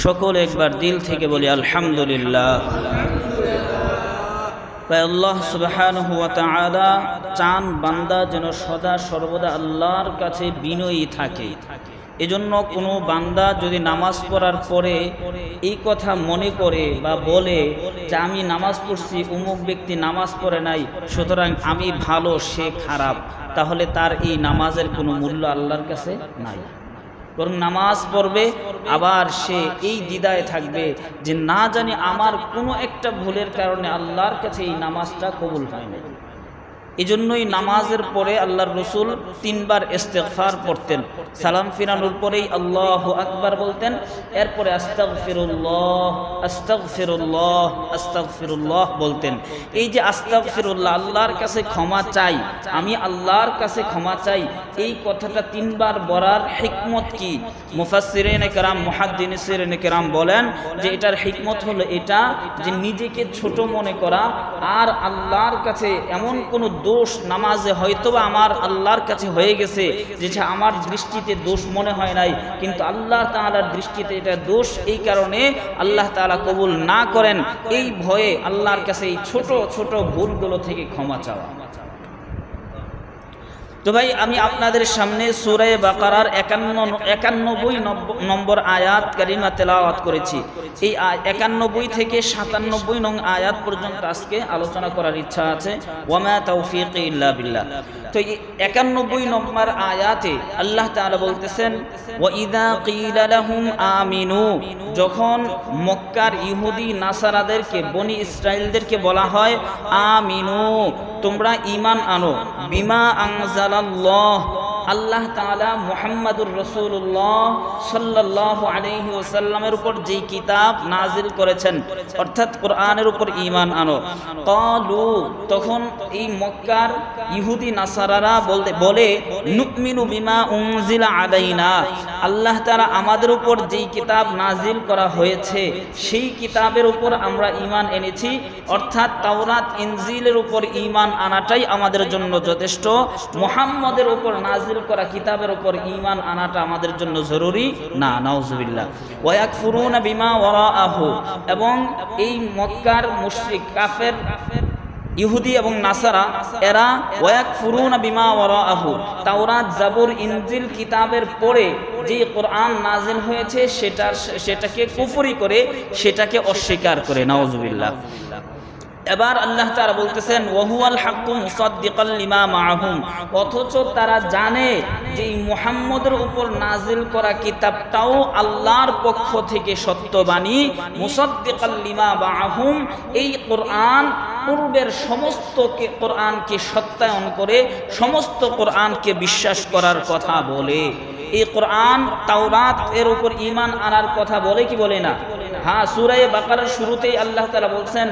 সকলে একবার দিল থেকে বলি আলহামদুলিল্লাহ। আল্লাহ সুবহানাহু ওয়া তাআলা চান বান্দা যেন সদা সর্বদা আল্লাহর কাছে বিনয়ী থাকে। এজন্য কোনো বান্দা যদি নামাজ পড়ার পরে এই কথা মনে করে বা বলে যে আমি নামাজ পড়ছি, অমুক ব্যক্তি নামাজ পড়ে নাই, সুতরাং আমি ভালো সে খারাপ, তাহলে তার এই নামাজের কোনো মূল্য আল্লাহর কাছে নাই। বরং নামাজ পড়বে, আবার সে এই দ্বিধায় থাকবে যে না জানি আমার কোনো একটা ভুলের কারণে আল্লাহর কাছে এই নামাজটা কবুল হয় না। এজন্যই নামাজের পরে আল্লাহর রসুল 3 বার ইস্তিগফার পড়তেন। সালাম ফিরানোর পরেই আল্লাহু আকবার বলতেন, এরপরে আস্তাগফিরুল্লাহ আস্তাগফিরুল্লাহ আস্তাগফিরুল্লাহ বলতেন। এই যে আস্তাগফিরুল্লাহ, আল্লাহর কাছে ক্ষমা চাই, আমি আল্লাহর কাছে ক্ষমা চাই, এই কথাটা 3 বার বলার হিকমত কি? মুফাসসিরিনে কেরাম, মুহাদ্দিসিনে কেরাম বলেন যে এটার হিকমত হলো এটা যে নিজেকে ছোট মনে করা আর আল্লাহর কাছে এমন কোনো দোষ নামাজে হয়তোবা আমার আল্লাহর কাছে হয়ে গেছে যেটা আমার দৃষ্টিতে দোষ মনে হয় নাই, কিন্তু আল্লাহ তাআলার দৃষ্টিতে এটা দোষ, এই কারণে আল্লাহ তাআলা কবুল না করেন, এই ভয়ে আল্লাহর কাছে এই ছোট ছোট ভুলগুলো থেকে ক্ষমা চাওয়া। তো ভাই, আমি আপনাদের সামনে সূরা বাকারার 91 নম্বর আয়াত কারিমা তেলাওয়াত করেছি। এই 91 থেকে 97 নং আয়াত পর্যন্ত আজকে আলোচনা করার ইচ্ছা আছে। ওয়ামা তাওফীকি ইল্লা বিল্লাহ। তো এই 91 নম্বর আয়াতে আল্লাহ তাআলা বলতেছেন, ওয়া ইযা কিলা লাহুম আমিনু, যখন মক্কার ইহুদি নাসারাদেরকে, বনি ইসরাইলদেরকে বলা হয় আমিনু, তোমরা ঈমান আনো, বিমা আনজালাল্লাহ, আল্লাহ তাআলা মুহাম্মাদুর রাসূলুল্লাহ সাল্লাল্লাহু আলাইহি ওয়াসাল্লামের উপর যেই কিতাব নাজিল করেছেন, অর্থাৎ কোরআনের উপর ঈমান আনো। ক্বালু, তখন এই মক্কার ইহুদি নাসারারা বলে নুমিনু বিমা উনজিলা আলাইনা, আল্লাহ তাআলা আমাদের উপর যেই কিতাব নাজিল করা হয়েছে সেই কিতাবের উপর আমরা ঈমান এনেছি, অর্থাৎ তাওরাত ইনজিলের উপর ঈমান আনাটাই আমাদের জন্য যথেষ্ট। মুহাম্মদের উপর নাজিল করা কিতাবের উপর ঈমান আনাটা আমাদের জন্য জরুরি না। নাউজুবিল্লাহ। ওয়া ইয়াকফুরুনা বিমা ওয়ারাআহু, এবং এই মক্কার মুশরিক কাফের ইহুদি এবং নাসারা এরা ওয়াকফুরুনা বিমা ওয়ারাআহু, তাওরাত জাবুর ইনজিল কিতাবের পরে যে কোরআন নাজিল হয়েছে সেটাকে কুফরি করে, সেটাকে অস্বীকার করে। নাউজুবিল্লাহ। এবার আল্লাহ তাআলা বলতেছেন ওয়াহুয়াল হাক্কু মুসাদ্দিকাল লিমা মাআহুম, অথচ তারা জানে যে এই মুহাম্মদের উপর নাজিল করা কিতাবটাও আল্লাহর পক্ষ থেকে সত্যবাণী। মুসাদ্দিকাল লিমা মাআহুম, এই কোরআন পূর্বের সমস্ত কোরআনকে সত্যায়ন করে, সমস্ত কোরআনকে বিশ্বাস করার কথা বলে। এই কোরআন তাওরাত এর উপর ঈমান আনার কথা বলে কি বলে না? হ্যাঁ, সূরা বাকারার শুরুতেই আল্লাহ তাআলা বলছেন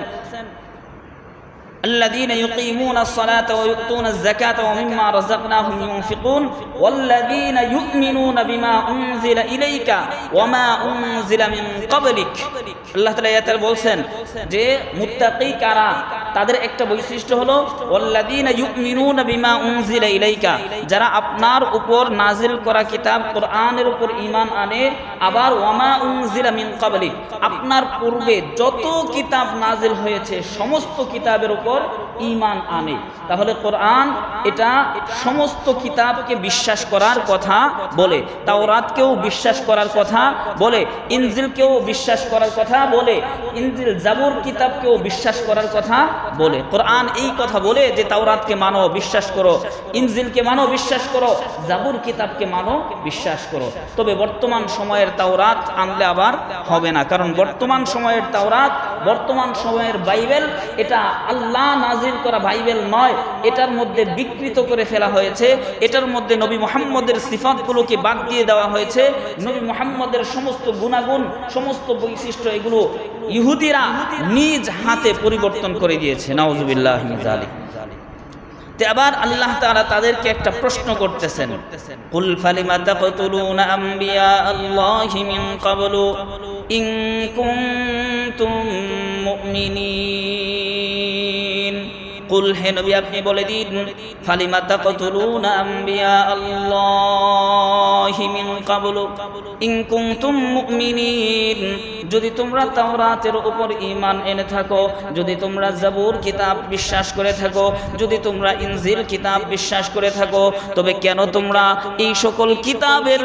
الذين يقيمون الصلاة ويؤتون الزكاة ومما رزقناهم ينفقون والذين يؤمنون بما أنزل إليك وما أنزل من قبلك। আল্লাহ তাআলা এতে বলছেন যে মুত্তাকি কারা, তাদের একটা বৈশিষ্ট্য হলো ওয়াল্লাযীনা ইউমিনুনা বিমা উনজিলা ইলাইকা, যারা আপনার উপর নাজিল করা কিতাব কোরআনের উপর ঈমান আনে, আবার ওয়ামা উনজিলা মিন ক্বাবলিক, আপনার পূর্বে যত কিতাব নাজিল হয়েছে সমস্ত কিতাবের উপর ঈমান আনে। তাহলে কোরআন এটা সমস্ত কিতাবকে বিশ্বাস করার কথা বলে, তাওরাতকেও বিশ্বাস করার কথা বলে, ইনজিলকেও বিশ্বাস করার কথা বলে, ইনজিল জাবুর কিতাবকেও বিশ্বাস করার কথা বলে। কোরআন এই কথা বলে যে তাওরাতকে মানো, বিশ্বাস করো, ইনজিলকে মানো, বিশ্বাস করো, জাবুর কিতাবকে মানো, বিশ্বাস করো। তবে বর্তমান সময়ের তাওরাত আনলে আবার হবে না, কারণ বর্তমান সময়ের তাওরাত, বর্তমান সময়ের বাইবেল এটা আল্লাহ নাজিল করা বাইবেল নয়, এটার মধ্যে বিকৃত করে ফেলা হয়েছে, এটার মধ্যে নবী মুহাম্মদের সিফাতগুলোকে বাদ দিয়ে দেওয়া হয়েছে, নবী মুহাম্মদের সমস্ত গুণাগুণ, সমস্ত বৈশিষ্ট্য এগুলো ইহুদিরা নিজ হাতে পরিবর্তন করে দিয়েছে। নাউজুবিল্লাহি মিন যালিক। তো আবার আল্লাহ তাআলা তাদেরকে একটা প্রশ্ন করতেছেন, কুল ফালিমা তাকতুলুনা আমবিয়া আল্লাহি মিন ক্বাবলু ইন কুনতুম মুমিনিন। কুল হে নবী আপনি বলে দিন ফালিমা তাকতুলুনা আম্বিয়া আল্লাহি মিন ক্বাবলু ইন কুনতুম মুমিনিন যদি তোমরা তাওরাতের উপর ঈমান এনে থাকো যদি তোমরা জাবুর কিতাব বিশ্বাস করে থাকো যদি তোমরা ইনজিল কিতাব বিশ্বাস করে থাকো তবে কেন তোমরা এই সকল কিতাবের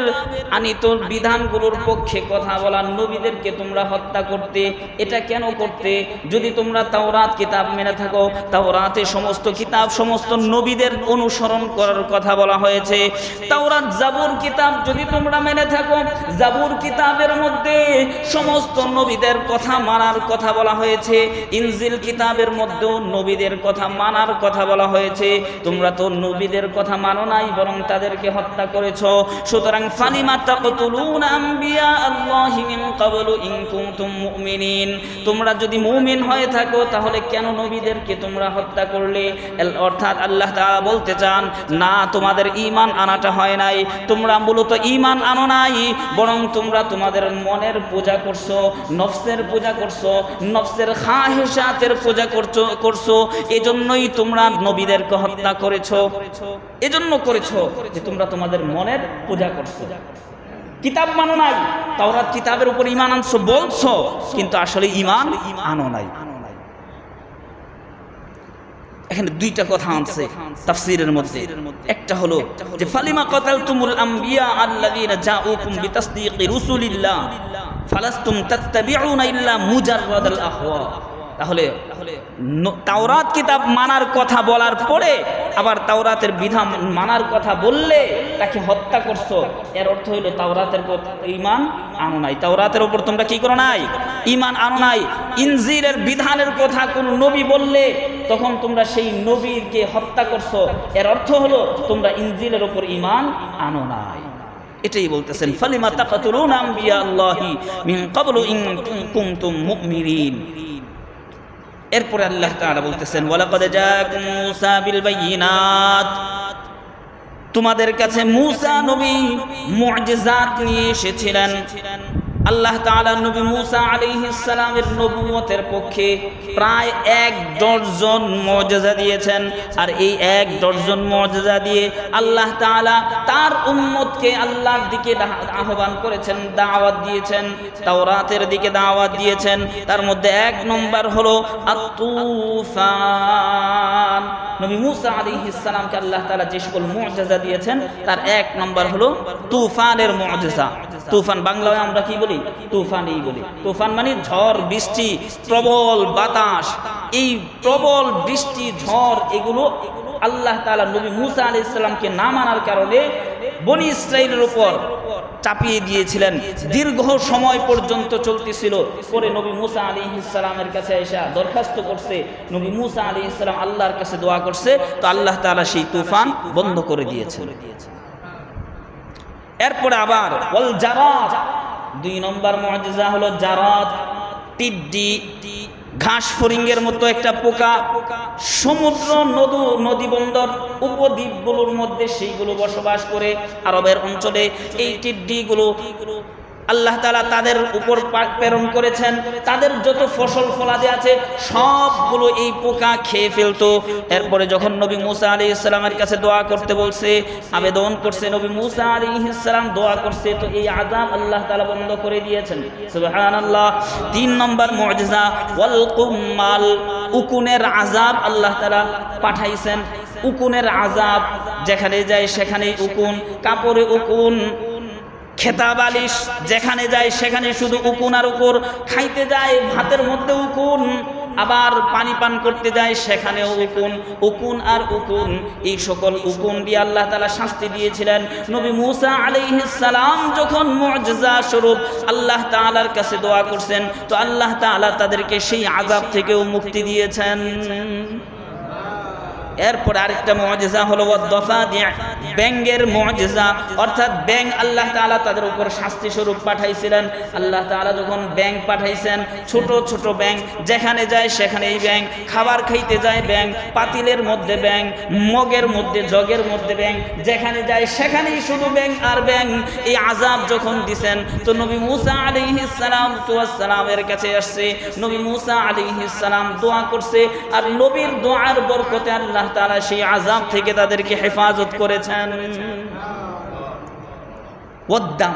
আনিত বিধানগুলোর পক্ষে কথা বলা নবীদেরকে তোমরা হত্যা করতে এটা কেন করতে যদি তোমরা তাওরাত কিতাব মেনে থাকো তাওরাতে সমস্ত কিতাব সমস্ত নবীদের অনুসরণ করার কথা বলা হয়েছে তাওরাত জাবুর কিতাব যদি তোমরা মেনে থাকো জাবুর কিতাবের মধ্যে সমস্ত নবীদের কথা মানার কথা বলা হয়েছে ইনজিল কিতাবের মধ্যেও নবীদের কথা মানার কথা বলা হয়েছে তোমরা তো নবীদের কথা মানো নাই বরং তাদেরকে হত্যা করেছো সুতরাং ফালিমা তাকতুলুনা আম্বিয়া আল্লাহি মিন ক্বাবলু ইন কুনতুম মুমিনিন তোমরা যদি মুমিন হয়ে থাকো তাহলে কেন নবীদেরকে তোমরা হত্যা করলে অর্থাৎ আল্লাহ তাআলা বলতে চান না তোমাদের ঈমান আনাটা হয় নাই তোমরা মূলত ঈমান আনো নাই বরং তোমরা তোমাদের মনের পূজা করছো নফসের পূজা করছো নফসের খাহিশাতের পূজা করছো এজন্যই তোমরা নবীদেরকে হত্যা করেছো এজন্য করেছো যে তোমরা তোমাদের মনের পূজা করছো কিতাব মানো নাই তাওরাত কিতাবের উপর ঈমান আনছো বলছো কিন্তু আসলে ঈমান আনো নাই এখানে দুইটা কথা আছে তাফসীরের মধ্যে একটা হলো যে ফালিমা কাতালতুমুল আম্বিয়া আল্লাযীনা জাউকুম বিতাসদীকি রুসুলিল্লাহ ফালাস্তুম তাত্তাবিউনা ইল্লা মুজাররাদাল আহওয়া তাহলে তাওরাত কিতাব মানার কথা বলার পরে আবার তাওরাতের বিধান মানার কথা বললে তাকে হত্যা করছো এর অর্থ হলো তাওরাতের উপর ঈমান আনো নাই তাওরাতের উপর তোমরা কি করো নাই ঈমান আনো নাই ইনজিলের বিধানের কথা কোন নবী বললে তখন তোমরা সেই নবীকে হত্যা করছো এর অর্থ হলো তোমরা ইনজিলের উপর ঈমান আনো নাই এটাই বলতেছেন ফালিমা তাকতুলুনা আম্বিয়া আল্লাহি মিন ক্বাবলু ইন কুনতুম মুমিনিন এরপরে আল্লাহ তাআলা বলতেছেন ওয়ালাকাদ জাআকুম মূসা বিল বায়িনাত তোমাদের কাছে মূসা নবী মুআজিজাত নিয়ে এসেছিলেন আল্লাহ তাআলা নবী মূসা আলাইহিস সালামের নবুয়তের পক্ষে প্রায় 1 ডজন মুআজিজা দিয়েছেন আর এই 1 ডজন মুআজিজা দিয়ে আল্লাহ তাআলা তার উম্মতকে আল্লাহর দিকে আহ্বান করেছেন দাওয়াত দিয়েছেন তাওরাতের দিকে দাওয়াত দিয়েছেন তার মধ্যে 1 নম্বর হলো আত-তুফান নবী মূসা আলাইহিস সালামকে আল্লাহ তাআলা যে সকল মুআজিজা দিয়েছেন তার 1 নম্বর হলো তুফানের মুআজিজা তুফান বাংলায় আমরা কি বলি তুফানই বলি তুফান মানে ঝড় বৃষ্টি প্রবল বাতাস এই প্রবল বৃষ্টি ঝড় এগুলো আল্লাহ তাআলা নবী মূসা আলাইহিস সালামকে না মানার কারণে বনি ইসরাইলের উপর চাপিয়ে দিয়েছিলেন দীর্ঘ সময় পর্যন্ত চলতেছিল পরে নবী মূসা আলাইহিস সালামের কাছে এসে দরখাস্ত করছে নবী মূসা আলাইহিস সালাম আল্লাহর কাছে দোয়া করছে তো আল্লাহ তাআলা সেই তুফান বন্ধ করে দিয়েছেন এরপরে আবার ওয়াল জারাদ 2 নম্বর মুআজিজা হলো জারাদ টিড্ডি ঘাস ফড়িংয়ের মতো একটা পোকা সমুদ্র নদী বন্দর উপদ্বীপগুলোর মধ্যে সেইগুলো বসবাস করে আরবের অঞ্চলে এই টিড্ডিগুলো আল্লাহ তাআলা তাদের উপর প্রেরণ করেছেন তাদের যত ফসল ফলাদি আছে সবগুলো এই পোকা খেয়ে ফেলতো এরপরে যখন নবী মূসা আলাইহিস সালামের কাছে দোয়া করতে বলছে আবেদন করছে নবী মূসা আলাইহিস সালাম দোয়া করছে তো এই আযাব আল্লাহ তাআলা বন্ধ করে দিয়েছেন সুবহানাল্লাহ 3 নম্বর মুআজিজা ওয়াল কুম্মাল উকুনের আযাব আল্লাহ তাআলা পাঠাইছেন উকুনের আযাব যেখানে যায় সেখানেই উকুন কাপড়ে উকুন খেতা বালিশ যেখানে যায় সেখানে শুধু উকুন আর উকুন খাইতে যায় ভাতের মধ্যে উকুন আবার পানি পান করতে যায় সেখানেও উকুন উকুন আর উকুন এই সকল উকুন দিয়ে আল্লাহ তাআলা শাস্তি দিয়েছিলেন নবী মূসা আলাইহিস সালাম যখন মুআজিজা স্বরূপ আল্লাহ তাআলার কাছে দোয়া করছেন তো আল্লাহ তাআলা তাদেরকে সেই আযাব থেকেও মুক্তি দিয়েছেন এরপর আরেকটা মুআজিজা হলো ওয়াদ-দাফাদি', ব্যাঙের মুআজিজা, অর্থাৎ ব্যাঙ আল্লাহ তাআলা তাদের উপর শাস্তি স্বরূপ পাঠাইছিলেন। আল্লাহ তাআলা যখন ব্যাঙ পাঠাইছেন, ছোট ছোট ব্যাঙ, যেখানে যায় সেখানেই ব্যাঙ, খাবার খাইতে যায় ব্যাঙ, পাতিলের মধ্যে ব্যাঙ, মগের মধ্যে জগের মধ্যে ব্যাঙ, যেখানে যায় সেখানেই শুধু ব্যাঙ আর ব্যাঙ। এই আযাব যখন দিছেন তো নবী মুসা আলাইহিস সালামের কাছে আসছে, নবী মুসা আলাইহিস সালাম দোয়া করছে, আর নবীর দোয়ার বরকতে আল্লাহ তাআলা সেই আযাব থেকে তাদেরকে হেফাজত করেছেন। ওয়াদ্দাম,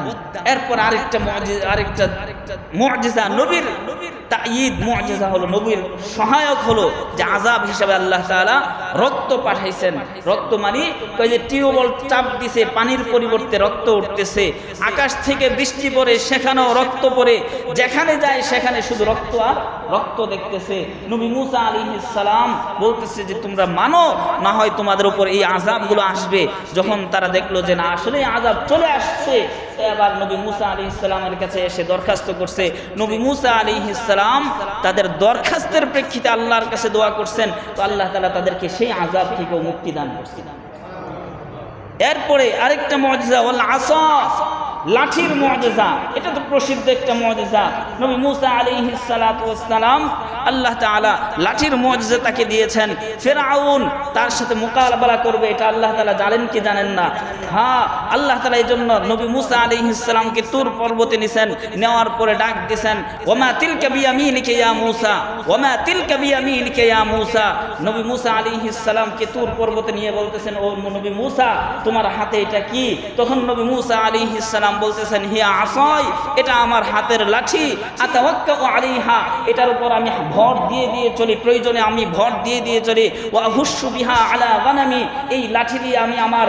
এরপর আরেকটা মুআজিজা, নবীর তাঈদ মুআজিজা হলো, নবীর সহায়ক হলো যে আযাব হিসাবে আল্লাহ তাআলা রক্ত পাঠাইছেন। রক্ত মানে ওই যে টিউবওয়েল চাপ দিছে, পানির পরিবর্তে রক্ত উঠতেছে, আকাশ থেকে বৃষ্টি পড়ে সেখানেও রক্ত পড়ে, যেখানে যায় সেখানে শুধু রক্ত আর রক্ত দেখতেছে। নবী মুসা আলাইহিস সালাম বলতেছে যে তোমরা মানো না হয় তোমাদের উপর এই আযাবগুলো আসবে। যখন তারা দেখলো যে না আসলে আযাব চলে আসছে, এবার নবী মুসা আলাইহিস সালামের কাছে এসে দরখাস্ত করছে। নবী মুসা আলাইহিস সালাম তাদের দরখাস্তের প্রেক্ষিতে আল্লাহর কাছে দোয়া করছেন, তো আল্লাহ তাআলা তাদেরকে সেই আযাব থেকে মুক্তি দান করছেন। এরপরে আরেকটা মুআজিজা ওয়াল আসা, লাঠির মুআজিজা, এটা তো প্রসিদ্ধ একটা মুআজিজা। নবী মুসা আলাইহিস সালাতু ওয়াস সালাম আল্লাহ তাআলা লাঠির মুআজিজা তাকে দিয়েছেন। ফিরআউন তার সাথে মোকাবেলা করবে, এটা আল্লাহ তাআলা জানেন কি জানেন না? হ্যাঁ, আল্লাহ তাআলা এই জন্য নবী মুসা আলাইহিস সালামকে তুর পর্বতে নিছেন, নেওয়ার পরে ডাক দিয়েছেন, ওমা তিলকা বিয়ামিনিকা ইয়া মুসা, ওমা তিলকা বিয়ামিনিকা ইয়া মুসা। নবী মুসা আলাইহিস সালামকে তুর পর্বতে নিয়ে বলতেছেন, ও নবী মুসা তোমার হাতে এটা কি? তখন নবী মুসা আলাইহিস সালাম বলতেছেন, হিয়া আসাই, এটা আমার হাতের লাঠি, আতাওয়াক্কাউ আলাইহা, এটার উপর আমি ভর দিয়ে দিয়ে চলি, প্রয়োজনে আমি ভর দিয়ে দিয়ে চলি। ওয়া হুশু বিহা আলা গানামি, এই লাঠি দিয়ে আমি আমার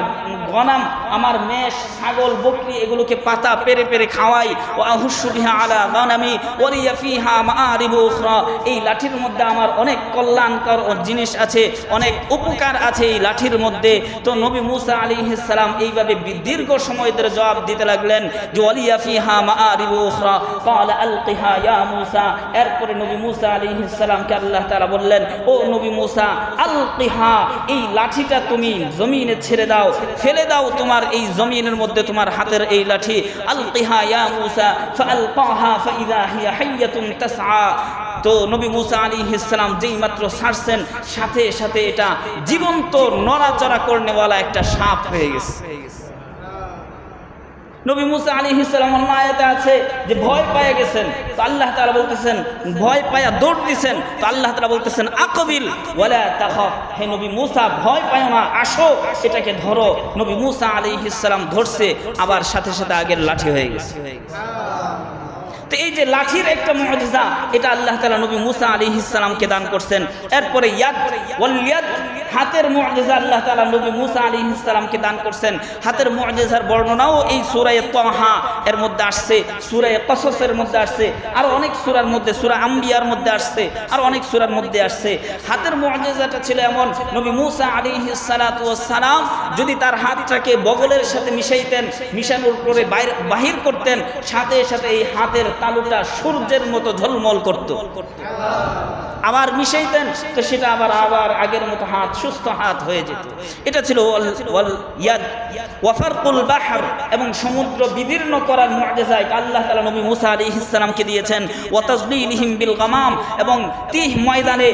গনাম, আমার মেষ, ছাগল, বকরি এগুলোকে পাতা পেরে পেরে খাওয়াই। ওয়া হুশু বিহা আলা গানামি ওয়ালিয়া ফিহা মাআরিবু উখরা, এই লাঠির মধ্যে আমার অনেক কল্যাণকর জিনিস আছে, অনেক উপকার আছে এই লাঠির মধ্যে। তো নবী মুসা আলাইহিস সালাম এইভাবে দীর্ঘ সময় ধরে জবাব দিতে লাগলেন যে ওয়ালিয়া ফিহা মাআরিবু উখরা ক্বালা আলকিহা ইয়া মুসা। এরপরে নবী মুসা আলাইহিস সালামকে আল্লাহ তাআলা বললেন, ও নবী মুসা আলকিহা, এই লাঠিটা তুমি জমিনে ছেড়ে দাও, ফেলে দাও তোমার এই জমিনের মধ্যে তোমার হাতের এই লাঠি। আলকিহা ইয়া মুসা ফাআলকাহা ফাইযা হিয়া হাইয়াতুন তাসআ। তো নবী মুসা আলাইহিস সালাম যেই মাত্র ছাড়ছেন, সাথে সাথে এটা জীবন্ত নড়াচড়া করনেওয়ালা একটা সাপ হয়ে গেছে। নবী মুসা আলাইহিস সালাম আয়াতে আছে যে ভয় পেয়ে গেছেন, তো আল্লাহ তাআলা বলতেছেন ভয় পায়া দৌড় দিবেন, তো আল্লাহ তাআলা বলতেছেন আকবিল ওয়ালা তাখাফ, হে নবী মুসা ভয় পায় না, আসো এটাকে ধরো। নবী মুসা আলাইহিস সালাম ধরছে, আবার সাথে সাথে আগের লাঠি হয়ে গেছে। তো এই যে লাঠির একটা মুআজিজা, এটা আল্লাহ তাআলা নবী মুসা আলাইহিস সালামকে দান করছেন। এরপরে ইয়াদ ওয়াল ইয়াদ, হাতের মুআজিজা আল্লাহ তাআলা নবী মুসা আলাইহিস সালামকে দান করছেন। হাতের মুআজিজার বর্ণনাও এই সূরা তাহা এর মধ্যে আসছে, সূরা কসসের মধ্যে আসছে, আর অনেক সূরার মধ্যে, সূরা আম্বিয়ার মধ্যে আসছে, আর অনেক সূরার মধ্যে আসছে। হাতের মুআজিজাটা ছিল এমন, নবী মুসা আলাইহিস সালাতু ওয়াস সালাম যদি তার হাতটাকে বগলের সাথে মিশাইতেন, মিশানোর পরে বাহির করতেন, সাথে সাথে এই হাতের তালুটা সূর্যের মতো ঝলমল করত। আবার মিশাইতেন তো সেটা আবার আগের মতো হাত, সুস্থ হাত হয়ে যেত। এটা ছিল ওয়াল ইয়াদ। ওয়াফারকুল বাহর, এবং সমুদ্র বিদীর্ণ করার মুআজিজা আল্লাহ তাআলা নবী মুসা আলাইহিস সালামকে দিয়েছেন। ওয়া তাজলিলিহিম বিল গামাম, এবং তিহ ময়দানে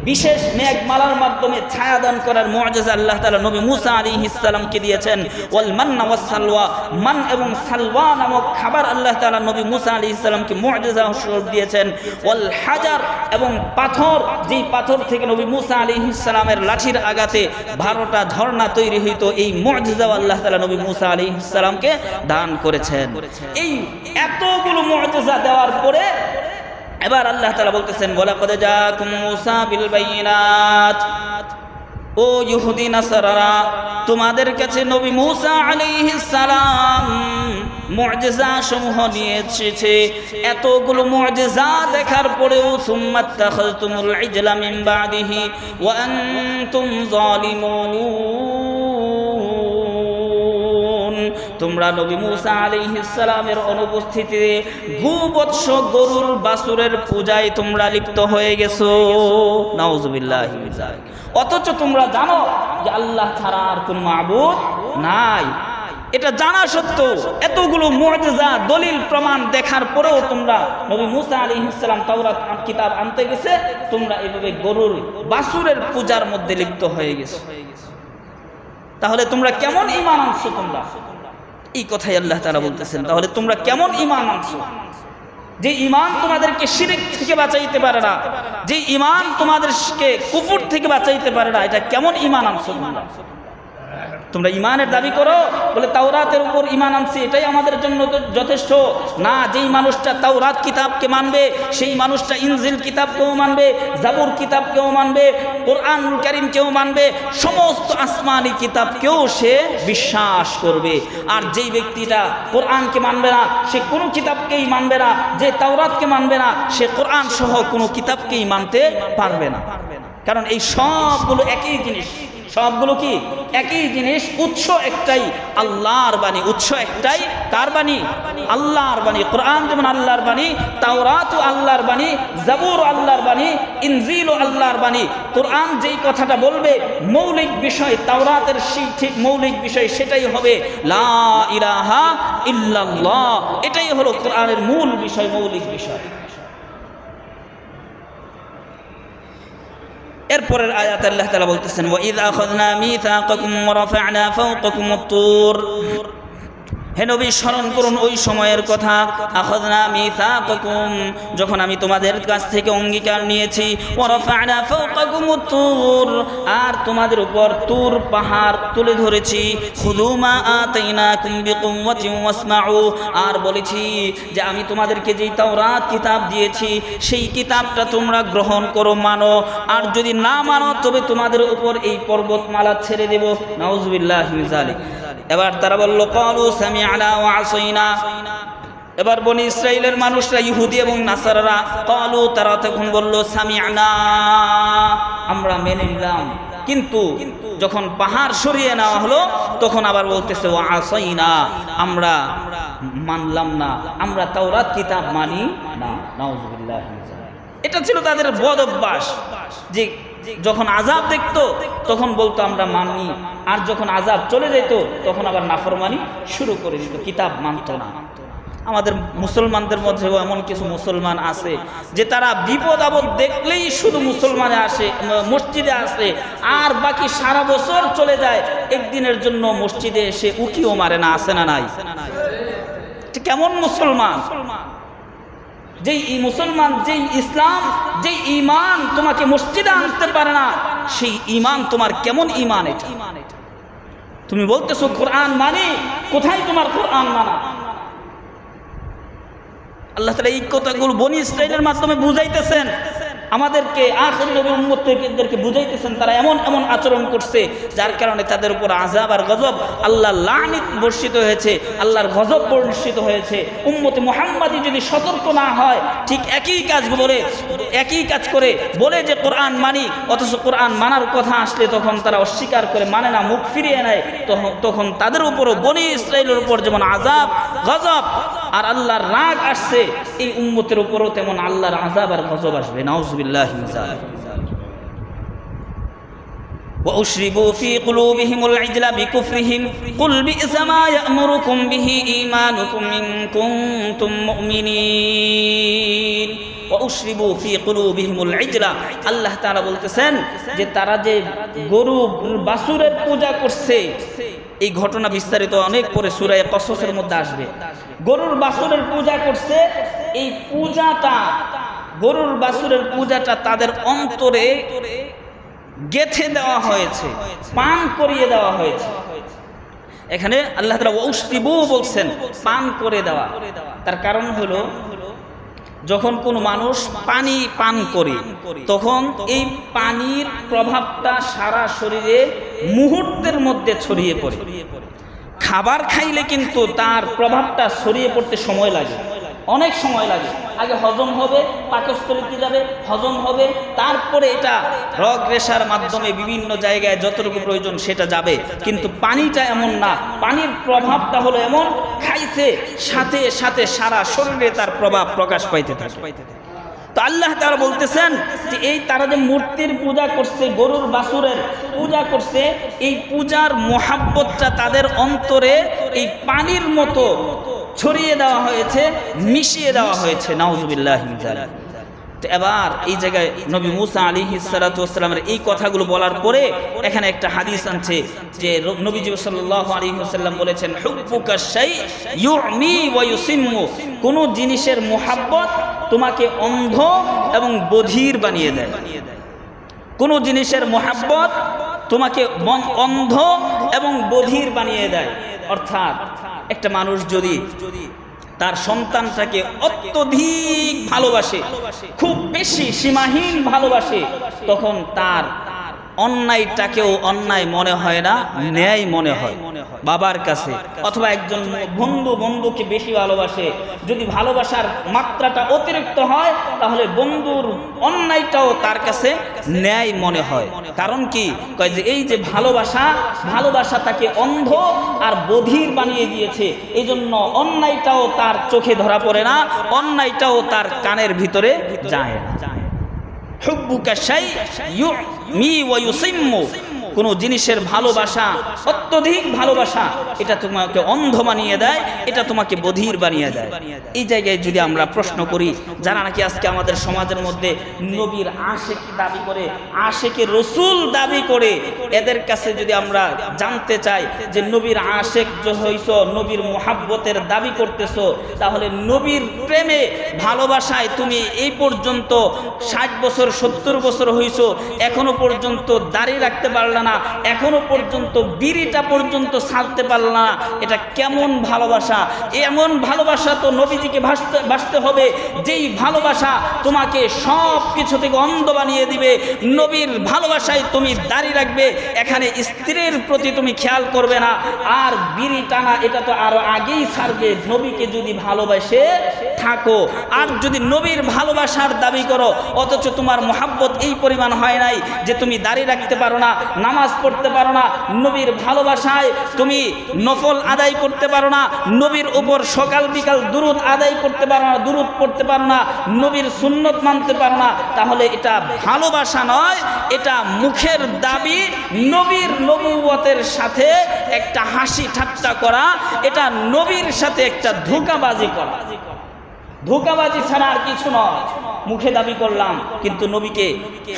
বিশেষ মেঘমালার মাধ্যমে ছায়া দান করার মুআজিজা আল্লাহ তাআলা নবী মুসা আলাইহিস সালামকে দিয়েছেন। ওয়াল মান্না ওয়াস সালওয়া, মান এবং সালওয়া নামক খাবার আল্লাহ তাআলা নবী মুসা আলাইহিস সালামকে মুআজিজা স্বরূপ দিয়েছেন। ওয়াল হাজার, এবং পাথর, যেই পাথর থেকে নবী মুসা আলাইহিস সালামের লাঠির আঘাতে 12টা ঝর্ণা তৈরি হইতো, এই মুআজিজা আল্লাহ তাআলা নবী মুসা আলাইহিস সালামকে দান করেছেন। এই এতগুলো মুআজিজা দেওয়ার পরে এবার আল্লাহ তাআলা বলতেছেন, ওয়ালাকাদ জাআকুম মুসা বিল বাইনাত, ও ইহুদি নাসারারা, তোমাদের কাছে নবী মুসা আলাইহিস সালাম মুআজিজা সমূহ নিয়ে এসেছে। এতগুলো মুআজিজা দেখার পরেও সুম্মা তাখাযতুমুল ইজলা মিন বাদিহি ওয়া আনতুম যালিমুন, তোমরা নবী মুসা আলাইহিস সালামের অনুপস্থিতিতে গোবৎস গরুর বাছুরের পূজায় তোমরা লিপ্ত হয়ে গেছো। নাউজুবিল্লাহি মিন যালিক। অথচ তোমরা জানো যে আল্লাহ ছাড়া আর কোনো মাবুদ নাই। এটা জানা সত্ত্বেও এতগুলো মুআজিজা দলিল প্রমাণ দেখার পরেও তোমরা নবী মুসা আলাইহিস সালাম তাওরাত কিতাব আনতে গেছে, তোমরা এভাবে গরুর বাছুরের পূজার মধ্যে লিপ্ত হয়ে গেছো। তাহলে তোমরা কেমন ঈমান আনছো? তোমরা এই কথাই আল্লাহ তাআলা বলতেছেন, তাহলে তোমরা কেমন ঈমান আনছো? যে ঈমান তোমাদেরকে শিরক থেকে বাঁচাইতে পারে না, যে ঈমান তোমাদেরকে কুফর থেকে বাঁচাইতে পারে না, এটা কেমন ঈমান আনছো তোমরা? তোমরা ঈমানের দাবি করো, বলে তাওরাতের উপর ঈমান আনছি, এটাই আমাদের জন্য যথেষ্ট না। যেই মানুষটা তাওরাত কিতাবকে মানবে, সেই মানুষটা ইনজিল কিতাবকেও মানবে, জাবুর কিতাবকেও মানবে, কোরআনুল কারীমকেও মানবে, সমস্ত আসমানি কিতাবকেও সে বিশ্বাস করবে। আর যেই ব্যক্তিটা কোরআনকে মানবে না, সে কোনো কিতাবকেই মানবে না। যে তাওরাতকে মানবে না, সে কোরআন সহ কোনো কিতাবকেই মানতে পারবে না। কারণ এই সবগুলো একই জিনিস, সবগুলো কি একই জিনিস, উৎস একটাই, আল্লাহর বাণী। উৎস একটাই, কার বাণী? আল্লাহর বাণী। কোরআন যেমন আল্লাহর বাণী, তাওরাতও আল্লাহর বাণী, জাবুর আল্লাহর বাণী, ইনজিলও আল্লাহর বাণী। কোরআন যেই কথাটা বলবে মৌলিক বিষয়, তাওরাতের সেই ঠিক মৌলিক বিষয় সেটাই হবে লা ইলাহা ইল্লাল্লাহ। এটাই হলো কোরআনের মূল বিষয়, মৌলিক বিষয়। এরপরের আয়াতে আল্লাহ তাআলা বলতেছেন, ওয়া ইযা আখাযনা মিসাকাকুম ওয়া রাফা'না ফাওকাকুমুত তুর। হে নবী, স্মরণ করুন ওই সময়ের কথা, আখাযনা মিসাকাকুম, যখন আমি তোমাদের কাছ থেকে অঙ্গীকার নিয়েছি, ওয়া রাফা'না ফাওকাকুমুত তুর, আর তোমাদের উপর তুর পাহাড় তুলে ধরেছি, খুযু মা আতাইনাকুম বিকুওয়াতিন ওয়াসমাউ, আর বলেছি যে আমি তোমাদেরকে যেই তাওরাত কিতাব দিয়েছি সেই কিতাবটা তোমরা গ্রহণ করো, মানো, আর যদি না মানো তবে তোমাদের উপর এই পর্বতমালা ছেড়ে দেব। নাউজুবিল্লাহি মিন যালিক। এবার তারা বলল, ক্বালু সামি'না ওয়া আসাইনা। এবার বনি ইসরাইলের মানুষরা, ইহুদি এবং নাসারারা, ক্বালু, তারা তখন বলল, সামি'না, আমরা মেনে নিলাম। কিন্তু যখন পাহাড় সরিয়ে নেওয়া হলো তখন আবার বলতেছে ওয়া আসাইনা, আমরা মানলাম না, আমরা তাওরাত কিতাব মানি না। নাউজুবিল্লাহি মিন যালিক। এটা ছিল তাদের বদ অভ্যাস, যে যখন আযাব দেখতো তখন বলতো আমরা মানি, আর যখন আযাব চলে যেত তখন আবার নাফরমানি শুরু করে দিত, কিতাব মানতো না। আমাদের মুসলমানদের মধ্যে এমন কিছু মুসলমান আছে যে তারা বিপদ আপদ দেখলেই শুধু মুসলমানে আসে, মসজিদে আসে, আর বাকি সারা বছর চলে যায়, একদিনের জন্য মসজিদে এসে উকিও মারে না। আছে না নাই? কেমন মুসলমান? যেই মুসলমান, যেই ইসলাম, যেই ঈমান তোমাকে মসজিদে আনতে পারে না, সেই ঈমান তোমার কেমন ঈমান? এটা তুমি বলতেছো কোরআন মানি, কোথায় তোমার কোরআন মানা? আল্লাহ তাআলা এই কথাগুলো বনি ইসরাইলের মাধ্যমে বুঝাইতেছেন আমাদেরকে, আখির নবী উম্মতদেরকে বুঝাইতেছেন তারা এমন এমন আচরণ করছে যার কারণে তাদের উপর আযাব আর গজব, আল্লাহর লানত বর্ষিত হয়েছে, আল্লাহর গজব বর্ষিত হয়েছে। উম্মতে মুহাম্মাদি যদি সতর্ক না হয়, ঠিক একই কাজ করে বলে যে কোরআন মানি, অথচ কোরআন মানার কথা আসলে তখন তারা অস্বীকার করে, মানে না, মুখ ফিরিয়ে নেয়, তখন তাদের উপরও, বনি ইসরাইলের উপর যেমন আযাব গজব আর আল্লাহর রাগ আসছে, এই উম্মতের উপরও তেমন আল্লাহর আযাব আর গজব আসবে। নাউজুবিল্লাহি মিন যালিক। ওয়া উশরিবু ফি কুলুবিহিমুল ইজলা বিকুফরিহিম কুল বি'সা মা ইয়া'মুরুকুম বিহি ঈমানুকুম ইন কুনতুম মুমিনিন। ওয়া উশরিবু ফি কুলুবিহিমুল ইজলা, আল্লাহ তাআলা বলতেছেন যে তারা যে গরু বাছুরের পূজা করছে, এই ঘটনা বিস্তারিত অনেক পরে সূরা কসসের মধ্যে আসবে। গরুর বাছুরের পূজা করছে, এই পূজাটা, গরুর বাছুরের পূজাটা তাদের অন্তরে গেঁথে দেওয়া হয়েছে, পান করিয়ে দেওয়া হয়েছে। এখানে আল্লাহ তাআলা ওয়াউশরিবু বলছেন, পান করে দেওয়া। তার কারণ হলো যখন কোনো মানুষ পানি পান করে তখন এই পানির প্রভাবটা সারা শরীরে মুহূর্তের মধ্যে ছড়িয়ে পড়ে। খাবার খাইলে কিন্তু তার প্রভাবটা ছড়িয়ে পড়তে সময় লাগে। অনেক সময় লাগে। আগে হজম হবে, পাকস্থলীতে যাবে, হজম হবে, তারপরে এটা রগ রেশার মাধ্যমে বিভিন্ন জায়গায় যতটুকু প্রয়োজন সেটা যাবে। কিন্তু পানিটা এমন না, পানির প্রভাবটা হলো এমন, খাইতে সাথে সাথে সারা শরীরে তার প্রভাব প্রকাশ পাইতে থাকে। তো আল্লাহ তাআলা বলতেছেন যে এই তারা যে মূর্তির পূজা করছে, গরুর বাছুরের পূজা করছে, এই পূজার মোহাব্বতটা তাদের অন্তরে এই পানির মতো ছড়িয়ে দেওয়া হয়েছে, মিশিয়ে দেওয়া হয়েছে। নাউযুবিল্লাহি মিন যালিক। তো এবার এই জায়গায় নবী মুসা আলাইহিস সালাতু ওয়াস সালামের এই কথাগুলো বলার পরে এখানে একটা হাদিস আনছে যে নবীজি সাল্লাল্লাহু আলাইহি ওয়াসাল্লাম বলেছেন, হুব্বুকা শাই ইউমি ওয়া ইউসিম্মু, কোন জিনিসের মোহাব্বত তোমাকে অন্ধ এবং বধির বানিয়ে দেয়। কোন জিনিসের মোহাব্বত তোমাকে অন্ধ এবং বধির বানিয়ে দেয়। অর্থাৎ একটা মানুষ যদি তার সন্তানটাকে অত্যধিক ভালোবাসে, খুব বেশি সীমাহীন ভালোবাসে, তখন তার অন্যায়টাকেও অন্যায় মনে হয় না, ন্যায় মনে হয় বাবার কাছে। অথবা একজন বন্ধুকে বেশি ভালোবাসে, যদি ভালোবাসার মাত্রাটা অতিরিক্ত হয় তাহলে বন্ধুর অন্যায়টাও তার কাছে ন্যায় মনে হয়। কারণ কি কয় যে এই যে ভালোবাসা তাকে অন্ধ আর বধির বানিয়ে দিয়েছে, এই জন্য অন্যায়টাও তার চোখে ধরা পড়ে না, অন্যায়টাও তার কানের ভিতরে যায় না। হুব্বুকা শাই ইউমি ওয়া ইউসিম্মু, কোন জিনিসের ভালোবাসা, অত্যধিক ভালোবাসা, এটা তোমাকে অন্ধ বানিয়ে দেয়, এটা তোমাকে বধির বানিয়ে দেয়। এই জায়গায় যদি আমরা প্রশ্ন করি, যারা নাকি আজকে আমাদের সমাজের মধ্যে নবীর আশেক দাবি করে, আশেকে রসুল দাবি করে, এদের কাছে যদি আমরা জানতে চাই যে নবীর আশেক হইছ, নবীর মুহাব্বতের দাবি করতেছো, তাহলে নবীর প্রেমে ভালোবাসায় তুমি এই পর্যন্ত 60 বছর 70 বছর হইছ, এখনো পর্যন্ত দাড়ি রাখতে পারলা না, এখনো পর্যন্ত বিড়িটা পর্যন্ত ছাড়তে পারল না, এটা কেমন ভালোবাসা? এমন ভালোবাসা তো নবীজিকে বাসতে হবে যেই ভালোবাসা তোমাকে সব কিছু থেকে অন্ধ বানিয়ে দিবে। নবীর ভালোবাসায় তুমি দাঁড়িয়ে রাখবে, এখানে স্ত্রীর প্রতি তুমি খেয়াল করবে না, আর বিড়ি টানা এটা তো আরো আগেই ছাড়বে। নবীকে যদি ভালোবাসে থাকো, আর যদি নবীর ভালোবাসার দাবি করো অথচ তোমার মোহাব্বত এই পরিমাণ হয় নাই যে তুমি দাঁড়িয়ে রাখতে পারো না, নামাজ পড়তে পারো না, নবীর ভালোবাসায় তুমি নফল আদায় করতে পারো না, নবীর উপর সকাল বিকাল দুরুদ আদায় করতে পারো না, দুরুদ পড়তে পারো না, নবীর সুন্নত মানতে পারো না, তাহলে এটা ভালোবাসা নয়, এটা মুখের দাবি। নবীর নবুয়তের সাথে একটা হাসি ঠাট্টা করা, এটা নবীর সাথে একটা ধোঁকাবাজি করা। ধোঁকাবাজি ছাড়া আর কিছু নয়। মুখে দাবি করলাম, কিন্তু নবীকে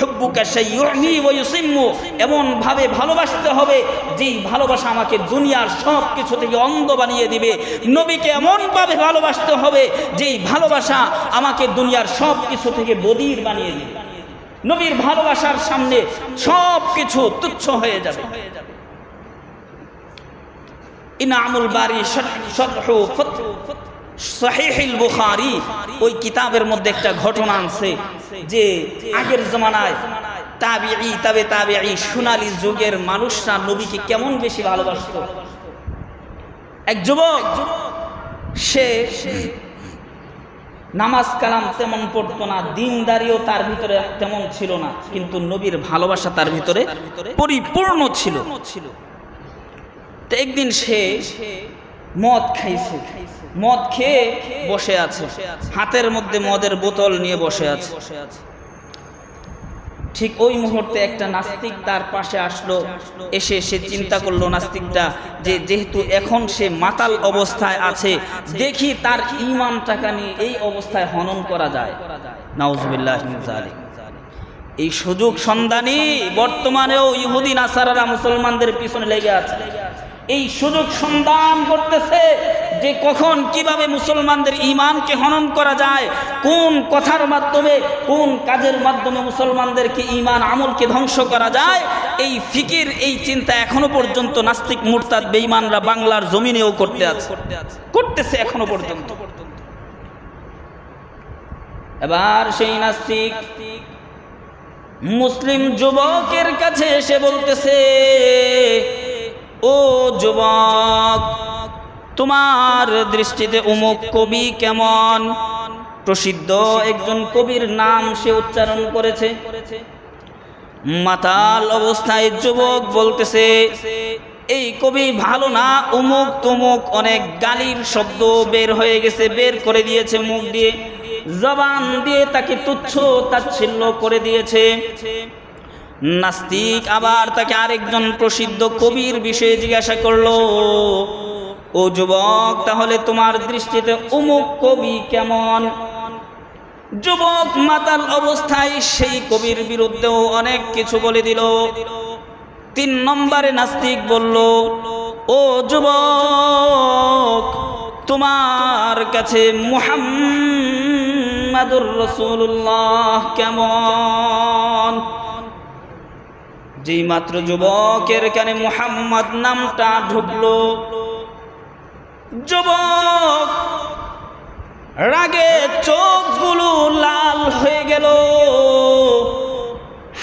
হুব্বুকা শাই ইউমি ওয়া ইউসিম্মু এমন ভাবে ভালোবাসতে হবে যেই ভালোবাসা আমাকে দুনিয়ার সব কিছু থেকে অন্ধ বানিয়ে দিবে। নবীকে এমন ভাবে ভালোবাসতে হবে যেই ভালোবাসা আমাকে দুনিয়ার সব কিছু থেকে বধির বানিয়ে দিবে। নবীর ভালোবাসার সামনে সব কিছু তুচ্ছ হয়ে যাবে। ইনামুল বারি শরহু সহিহুল বুখারী, ওই কিতাবের মধ্যে একটা ঘটনা আছে যে আগের জমানায় তাবিঈ তাবে তাবিঈ সোনালী যুগের মানুষরা নবীকে কেমন বেশি ভালোবাসত। এক যুবক, সে নামাজ কালাম তেমন পড়তো না, দিনদারিও তার ভিতরে তেমন ছিল না, কিন্তু নবীর ভালোবাসা তার ভিতরে পরিপূর্ণ ছিল। তো একদিন সে মদ খাইছে, মদ খেয়ে বসে আছে, হাতের মধ্যে মদের বোতল নিয়ে বসে আছে। ঠিক ওই মুহূর্তে একটা নাস্তিক তার পাশে আসলো, এসে সে চিন্তা করলো নাস্তিকটা যে যেহেতু এখন সে মাতাল অবস্থায় আছে, দেখি তার ঈমানটাকে নিয়ে এই অবস্থায় হনন করা যায়। নাউযুবিল্লাহি মিন যালিক। এই সুযোগ সন্ধানী বর্তমানেও ইহুদি নাসারারা মুসলমানদের পিছনে লেগে আছে। এই সুযোগ সন্ধান করতেছে যে কখন কিভাবে মুসলমানদের ঈমানকে হনন করা যায়, কোন কথার মাধ্যমে, কোন কাজের মাধ্যমে মুসলমানদেরকে ঈমান আমলকে ধ্বংস করা যায়। এই ফিকির, এই চিন্তা এখনো পর্যন্ত নাস্তিক মুরতাদ বেঈমানরা বাংলার জমিনেও করতেছে এখনো পর্যন্ত। এবার সেই নাস্তিক মুসলিম যুবকের কাছে এসে বলতেছে, ও যুবক, তোমার দৃষ্টিতে অমুক কবি কেমন? প্রসিদ্ধ একজন কবির নাম সে উচ্চারণ করেছে। মাতাল অবস্থায় যুবক বলতেছে এই কবি ভালো না, অমুক তমুক অনেক গালির শব্দ বের হয়ে গেছে, বের করে দিয়েছে মুখ দিয়ে, জবান দিয়ে তাকে তুচ্ছ তাচ্ছিল্য করে দিয়েছে। নাস্তিক আবার তাকে আরেকজন প্রসিদ্ধ কবির বিষয়ে জিজ্ঞাসা করলো, ও যুবক, তাহলে তোমার দৃষ্টিতে অমুক কবি কেমন? যুবক মাতাল অবস্থায় সেই কবির বিরুদ্ধেও অনেক কিছু বলে দিল। 3 নম্বরে নাস্তিক বলল, ও যুবক, তোমার কাছে মুহাম্মাদুর রাসূলুল্লাহ কেমন? যেই মাত্র যুবকের কানে মুহাম্মদ নামটা ঢুকলো, যুবক রাগে চোখগুলো লাল হয়ে গেল,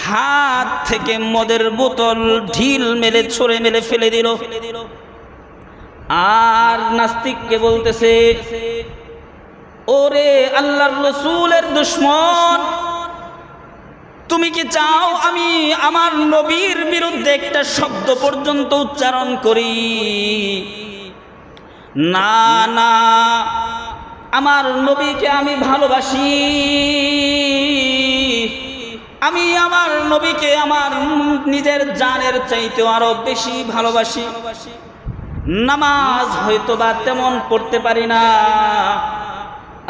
হাত থেকে মদের বোতল ঢিল মেলে ছড়ে মেলে ফেলে দিল। আর নাস্তিককে বলতেছে, ওরে আল্লাহর রাসূলের দুশমন, তুমি কি চাও আমি আমার নবীর বিরুদ্ধে একটা শব্দ পর্যন্ত উচ্চারণ করি? না না, আমার নবীকে আমি ভালোবাসি, আমি আমার নবীকে আমার নিজের জানের চাইতেও আরো বেশি ভালোবাসি। নামাজ হয়তো বা তেমন পড়তে পারি না,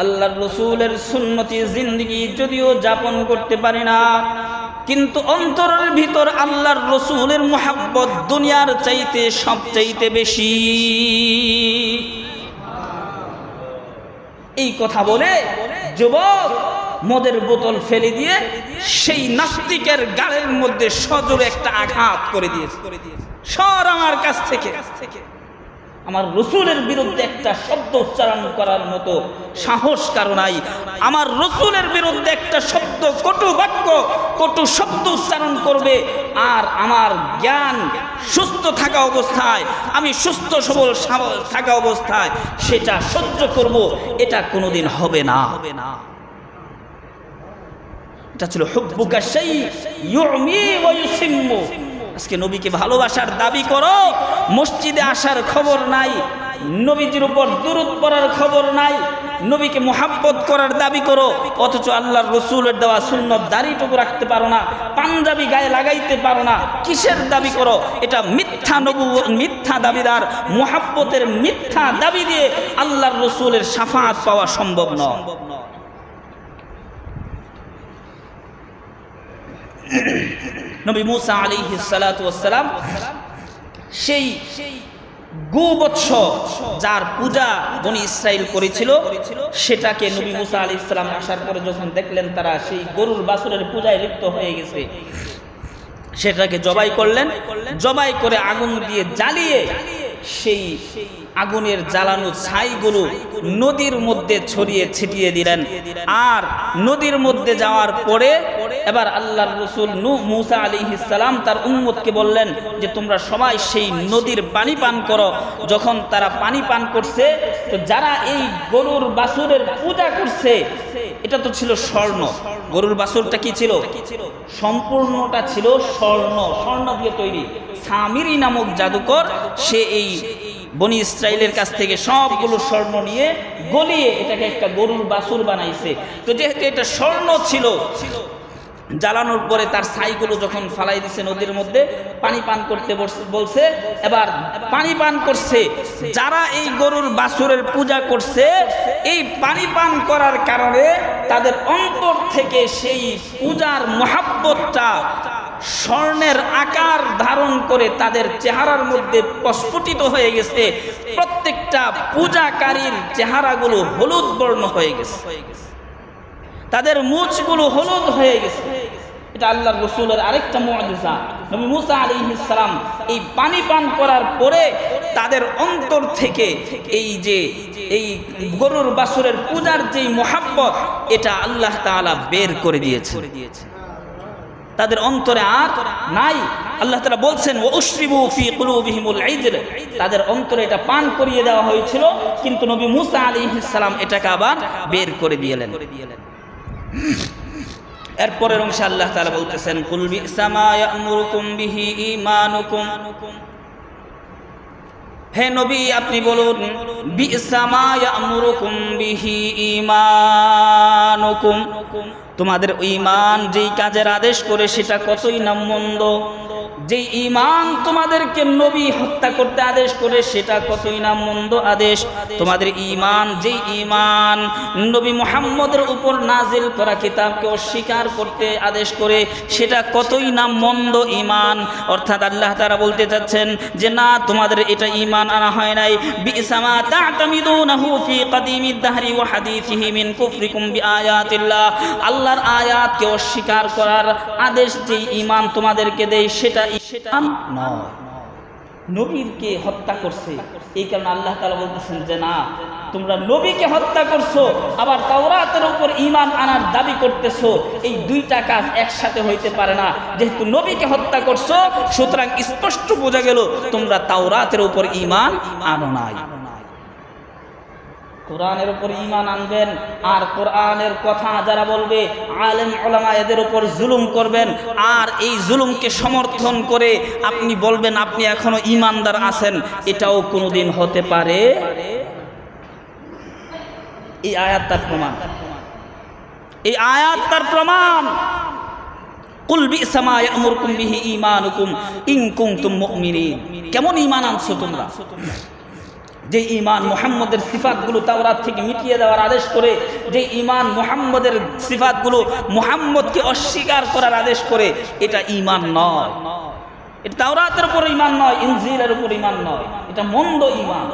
আল্লাহর রাসূলের সুন্নতি জিন্দেগি যদিও যাপন করতে পারি না, কিন্তু অন্তরের ভিতর আল্লাহর রাসূলের মুহাব্বত দুনিয়ার চাইতে সবচাইতে বেশি। এই কথা বলে যুবক মদের বোতল ফেলে দিয়ে সেই নাস্তিকের গালের মধ্যে সজোরে একটা আঘাত করে দিয়েছে। সর আমার কাছ থেকে, আমার রাসূলের বিরুদ্ধে একটা শব্দ উচ্চারণ করার মতো সাহস কারো নাই। আমার রাসূলের বিরুদ্ধে একটা শব্দ, কটু বাক্য, কটু শব্দ উচ্চারণ করবে, আর আমার জ্ঞান সুস্থ থাকা অবস্থায়, আমি সুস্থ সবল থাকা অবস্থায় সেটা সহ্য করব, এটা কোনোদিন হবে না। এটা ছিল হুব্বুকা শাই ইউমি ওয়া ইউসিম্মু। আজকে নবীকে ভালোবাসার দাবি করো, মসজিদে আসার খবর নাই, নবীজির উপর দুরূদ পড়ার খবর নাই, নবীকে মুহাব্বত করার দাবি করো, অথচ আল্লাহর রাসূলের দেওয়া সুন্নত দাড়িটুকু রাখতে পারো না, পাঞ্জাবি গায়ে লাগাইতে পারো না। কিসের দাবি করো? এটা মিথ্যা মিথ্যা দাবিদার। মুহাব্বতের মিথ্যা দাবি দিয়ে আল্লাহর রাসূলের শাফাআত পাওয়া সম্ভব নয়। নবী মুসা আলাইহিস সালাতু ওয়াস সালাম সেই গোবৎস যার পূজা বনি ইসরাইল করেছিল, সেটাকে নবী মুসা আলাইহিস সালাম আসার পরে যখন দেখলেন তারা সেই গরুর বাছুরের পূজায় লিপ্ত হয়ে গেছে, সেটাকে জবাই করলেন। জবাই করে আগুন দিয়ে জ্বালিয়ে সেই আগুনের জ্বালানো ছাইগুলো নদীর মধ্যে ছড়িয়ে ছিটিয়ে দিলেন। আর নদীর মধ্যে যাওয়ার পরে এবার আল্লাহর রাসূল মুসা আলাইহিস সালাম তার উম্মতকে বললেন যে তোমরা সবাই সেই নদীর পানি পান করো। যখন তারা পানি পান করছে, তো যারা এই গরুর বাছুরের পূজা করছে, এটা তো ছিল স্বর্ণ। গরুর বাছুরটা কি ছিল? সম্পূর্ণটা ছিল স্বর্ণ, স্বর্ণ দিয়ে তৈরি। সামিরি নামক জাদুকর সে এই বনি ইসরাইলের কাছ থেকে সবগুলো স্বর্ণ নিয়ে গলিয়ে এটাকে একটা গরুর বাছুর বানাইছে। তো যেহেতু এটা স্বর্ণ ছিল, জ্বালানোর পরে তার ছাইগুলো যখন ফালাই দিছে নদীর মধ্যে, পানি পান করতে বলছে। এবার পানি পান করছে যারা এই গরুর বাছুরের পূজা করছে, এই পানি পান করার কারণে তাদের অন্তর থেকে সেই পূজার মহাব্বতটা স্বর্ণের আকার ধারণ করে তাদের চেহারার মধ্যে প্রস্ফুটিত হয়ে গেছে। প্রত্যেকটা পূজাকারীর চেহারাগুলো হলুদ বর্ণ হয়ে গেছে, তাদের মুখগুলো হলুদ হয়ে গেছে। এটা আল্লাহর রাসূলের আরেকটা মুআজিজা। নবী মুসা আলাইহিস সালাম এই পানি পান করার পরে তাদের অন্তর থেকে এই যে এই গরুর বাছুরের পূজার যেই মুহাব্বত, এটা আল্লাহ তাআলা বের করে দিয়েছে। তাদের অন্তরে আর নাই। আল্লাহ তাআলা বলছেন ওয়াশরিবু ফি কুলুবিহিমুল ইজল, তাদের অন্তরে এটা পান করিয়ে দেওয়া হয়েছিল, কিন্তু নবী মুসা আলাইহিস সালাম এটাকে আবার বের করে দিলেন। এরপরের অংশে আল্লাহ তাআলা বলতেছেন কুল বিসা মা ইয়ামুরুকুম বিহি ঈমানুকুম, হে নবী আপনি বলুন বিসা মা ইয়ামুরুকুম বিহি ঈমানুকুম, তোমাদের ঈমান যেই কাজের আদেশ করে সেটা কতই না মন্দ, যেই ঈমান তোমাদেরকে নবী হত্যা করতে আদেশ করে সেটা কতই না মন্দ আদেশ, তোমাদের ঈমান যেই ঈমান নবী মুহাম্মদের উপর নাজিল করা কিতাবকে অস্বীকার করতে আদেশ করে সেটা কতই না মন্দ ঈমান। অর্থাৎ আল্লাহ তাআলা বলতে চাচ্ছেন যে না, তোমাদের এটা ঈমান আনা হয় নাই। বিসা মা তা'তামিদুনাহু ফি কাদিমিদ দাহরি ওয়া হাদিসিহি মিন কুফরিকুম বিআয়াতিল্লাহ, আল্লাহর আয়াতকে অস্বীকার করার আদেশ যেই ঈমান তোমাদেরকে দেয় সেটা নয়, নবীকে হত্যা করছে। এই কারণে আল্লাহ তাআলা বলতেছেন যে না, তোমরা নবীকে হত্যা করছো আবার তাওরাতের উপর ঈমান আনার দাবি করতেছো, এই দুইটা কাজ একসাথে হইতে পারে না। যেহেতু নবীকে হত্যা করছো সুতরাং স্পষ্ট বোঝা গেল তোমরা তাওরাতের উপর ঈমান আনো নাই। কোরআনের উপর ঈমান আনবেন আর কোরআনের কথা যারা বলবে আলেম উলামা এদের উপর জুলুম করবেন, আর এই জুলুমকে সমর্থন করে আপনি বলবেন আপনি এখনো ঈমানদার আছেন, এটাও কোনোদিন হতে পারে। এই আয়াত তার প্রমাণ, এই আয়াত তার প্রমাণ। কুল বিসা মা ইয়ামুরুকুম বিহি ঈমানুকুম ইন কুনতুম মুমিনিন, কেমন ঈমান আনছো তোমরা? যে ঈমান মুহাম্মদের সিফাতগুলো তাওরাত থেকে মিটিয়ে দেওয়ার আদেশ করে, যে ঈমান মুহাম্মদের সিফাতগুলো মুহাম্মদকে অস্বীকার করার আদেশ করে, এটা ঈমান নয়। এটা তাওরাতের উপর ঈমান নয়, ইনজিলের উপর ঈমান নয়, এটা মন্দ ঈমান।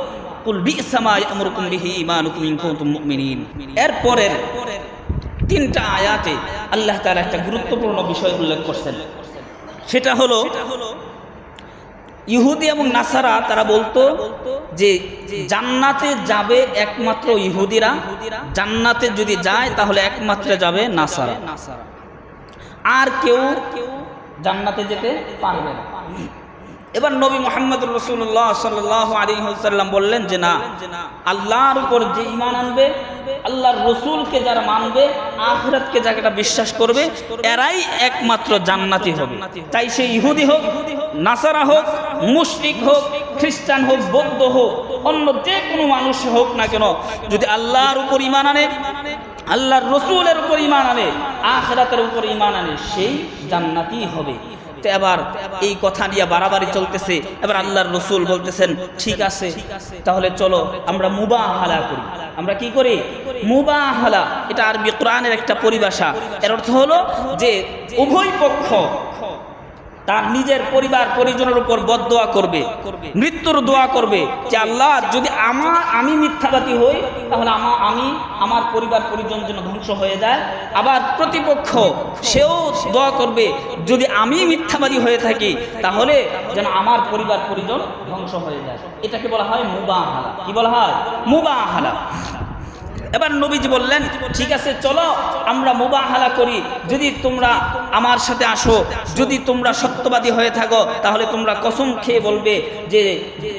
কুল বিসা মা ইয়ামুরুকুম বিহি ঈমানুকুম ইন কুনতুম মুমিনিন। এরপরের তিনটা আয়াতে আল্লাহ তাআলা একটা গুরুত্বপূর্ণ বিষয় উল্লেখ করছেন, সেটা হলো ইহুদি এবং নাসারা তারা বলতো যে জান্নাতে যাবে একমাত্র ইহুদিরা, জান্নাতে যদি যায় তাহলে একমাত্র যাবে নাসারা, আর কেউ জান্নাতে যেতে পারবে না। এবার নবী মুহাম্মদুর রাসূলুল্লাহ সাল্লাল্লাহু আলাইহি ওয়াসাল্লাম বললেন যে না, আল্লাহর উপর যে ঈমান আনবে, আল্লাহর রাসূলকে যারা মানবে, আখিরাতকে যারা বিশ্বাস করবে, এরাই একমাত্র জান্নাতি হবে। তাই সে ইহুদি হোক, নাসারা হোক, মুশরিক হোক, খ্রিস্টান হোক, বৌদ্ধ হোক, অন্য যে কোনো মানুষ হোক না কেন, যদি আল্লাহর উপর ঈমান আনে, আল্লাহর রাসূলের উপর ঈমান আনে, আখিরাতের উপর ঈমান আনে, সেই জান্নাতি হবে। তো এবার এই কথা নিয়ে বাড়াবাড়ি চলতেছে। এবার আল্লাহর রাসূল বলতেছেন ঠিক আছে, তাহলে চলো আমরা মুবাহালা করি। আমরা কি করি? মুবাহালা। এটা আরবি কোরআনের একটা পরিভাষা। এর অর্থ হলো যে উভয় পক্ষ তার নিজের পরিবার পরিজনের উপর বদদোয়া করবে, মৃত্যুর দোয়া করবে যে আল্লাহ যদি আমি মিথ্যাবাদী হই তাহলে আমি আমার পরিবার পরিজন যেন ধ্বংস হয়ে যায়। আবার প্রতিপক্ষ সেও দোয়া করবে যদি আমি মিথ্যাবাদী হয়ে থাকি তাহলে যেন আমার পরিবার পরিজন ধ্বংস হয়ে যায়। এটাকে বলা হয় মুবাহালা। কি বলা হয়? মুবাহালা। এবার নবীজি বললেন ঠিক আছে চলো আমরা মুবাহালা করি, যদি তোমরা আমার সাথে আসো, যদি তোমরা সত্যবাদী হয়ে থাকো তাহলে তোমরা কসম খেয়ে বলবে যে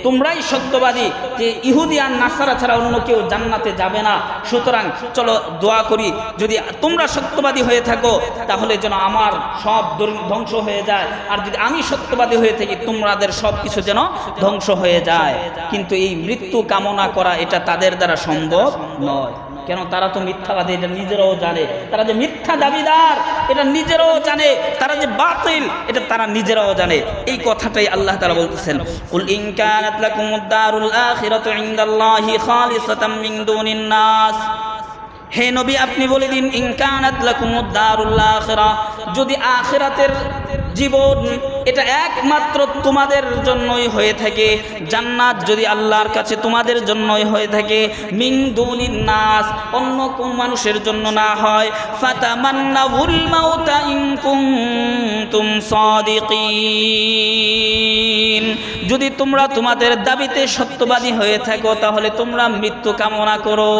তোমরাই সত্যবাদী, যে ইহুদি আর নাসারা ছাড়া অন্য কেউ জান্নাতে যাবে না। সুতরাং চলো দোয়া করি, যদি তোমরা সত্যবাদী হয়ে থাকো তাহলে যেন আমার সব ধ্বংস হয়ে যায়, আর যদি আমি সত্যবাদী হয়ে থাকি তোমাদের সব কিছু যেন ধ্বংস হয়ে যায়। কিন্তু এই মৃত্যু কামনা করা এটা তাদের দ্বারা সম্ভব নয়। কেন? তারা তো মিথ্যাবাদী, এটা নিজেরাও জানে। তারা যে মিথ্যা দাবিদার এটা নিজেরাও জানে, তারা যে বাতিল এটা তারা নিজেরাও জানে। এই কথাটাই আল্লাহ তাআলা বলতেছেন, কুল ইন কানাত লাকুমুদ দারুল আখিরাতু ইনদাল্লাহি খালিসাতাম মিন দুনিন নাস। হে নবী আপনি বলে দিন ইন কানাত লাকুমুদ দারুল আখিরা, যদি আখিরাতের জীবন এটা একমাত্র তোমাদের জন্যই হয়ে থাকে, জান্নাত যদি আল্লাহর কাছে তোমাদের জন্যই হয়ে থাকে, মিন দুনিন নাস অন্য কোন মানুষের জন্য না হয়, ফাতামান্নাউল মাউতা ইন কুনতুম সাদিকিন, যদি তোমরা তোমাদের দাবিতে সত্যবাদী হয়ে থাকো তাহলে তোমরা মৃত্যু কামনা করো।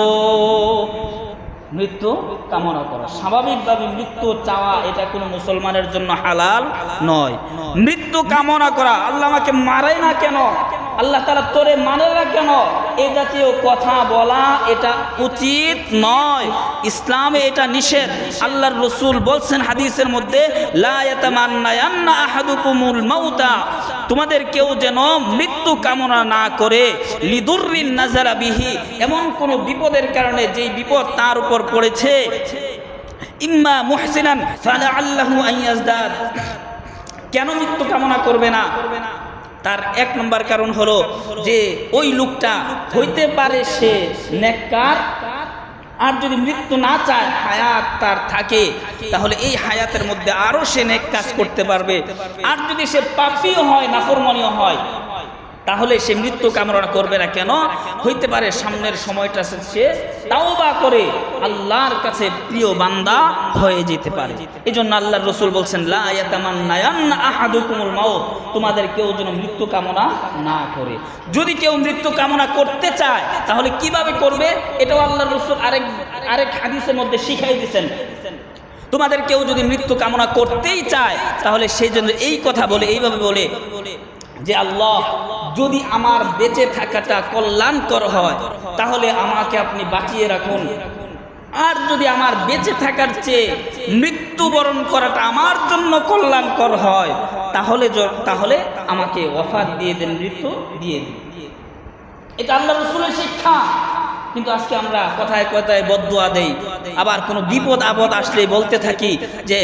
মৃত্যু কামনা করা, স্বাভাবিকভাবে মৃত্যু চাওয়া এটা কোনো মুসলমানের জন্য হালাল নয়। মৃত্যু কামনা করা, আল্লাহ আমাকে মারে না কেন, আল্লাহ তাআলা তোরে মানে না কেন, এই জাতীয় কথা বলা এটা উচিত নয়। ইসলামে এটা নিষেধ। আল্লাহর রাসূল বলছেন হাদিসের মধ্যে, লা ইয়াতামান্নায়ান্না আহাদুকুমুল মাউতা, তোমাদের কেউ যেন মৃত্যু কামনা না করে, লিদুররিন নাযালা বিহি, এমন কোন বিপদের কারণে যেই বিপদ তার উপর পড়েছে, ইম্মা মুহসিনান ফালাআল্লাহু আন ইয়াজদাদ, কেন মৃত্যু কামনা করবে না? তার এক নম্বর কারণ হলো যে ওই লোকটা হইতে পারে সে নেককার, আর যদি মৃত্যু না চায়, হায়াত তার থাকে, তাহলে এই হায়াতের মধ্যে আরো সে নেক কাজ করতে পারবে। আর যদি সে পাপীও হয়, নাফরমানিও হয়, তাহলে সে মৃত্যু কামনা করবে না কেন? হইতে পারে সামনের সময়টা সে তাওবা করে আল্লাহর কাছে প্রিয় বান্দা হয়ে যেতে পারে। এই জন্য আল্লাহর রাসূল বলছেন, লা ইয়াতামান্নায়ান্না আহাদুকুমুল মাউত, তোমাদের কেউ যেন মৃত্যু কামনা না করে। যদি কেউ মৃত্যু কামনা করতে চায় তাহলে কিভাবে করবে, এটাও আল্লাহর রাসূল আরেক হাদিসের মধ্যে শিখাই দিয়েছেন। তোমাদের কেউ যদি মৃত্যু কামনা করতেই চায় তাহলে সেই জন্য এই কথা বলে, এইভাবে বলে যে আল্লাহ, যদি আমার বেঁচে থাকাটা কল্যাণকর হয় তাহলে আমাকে আপনি বাঁচিয়ে রাখুন, আর যদি আমার বেঁচে থাকার চেয়ে মৃত্যুবরণ করাটা আমার জন্য কল্যাণকর হয় তাহলে আমাকে ওয়াফাত দিয়ে দেন, মৃত্যু দিয়ে দিন। এটা আল্লাহর রাসূলের শিক্ষা। কিন্তু আজকে আমরা কথায় কথায় বদদুয়া দেই, আবার কোনো বিপদ আপদ আসলে বলতে থাকি যে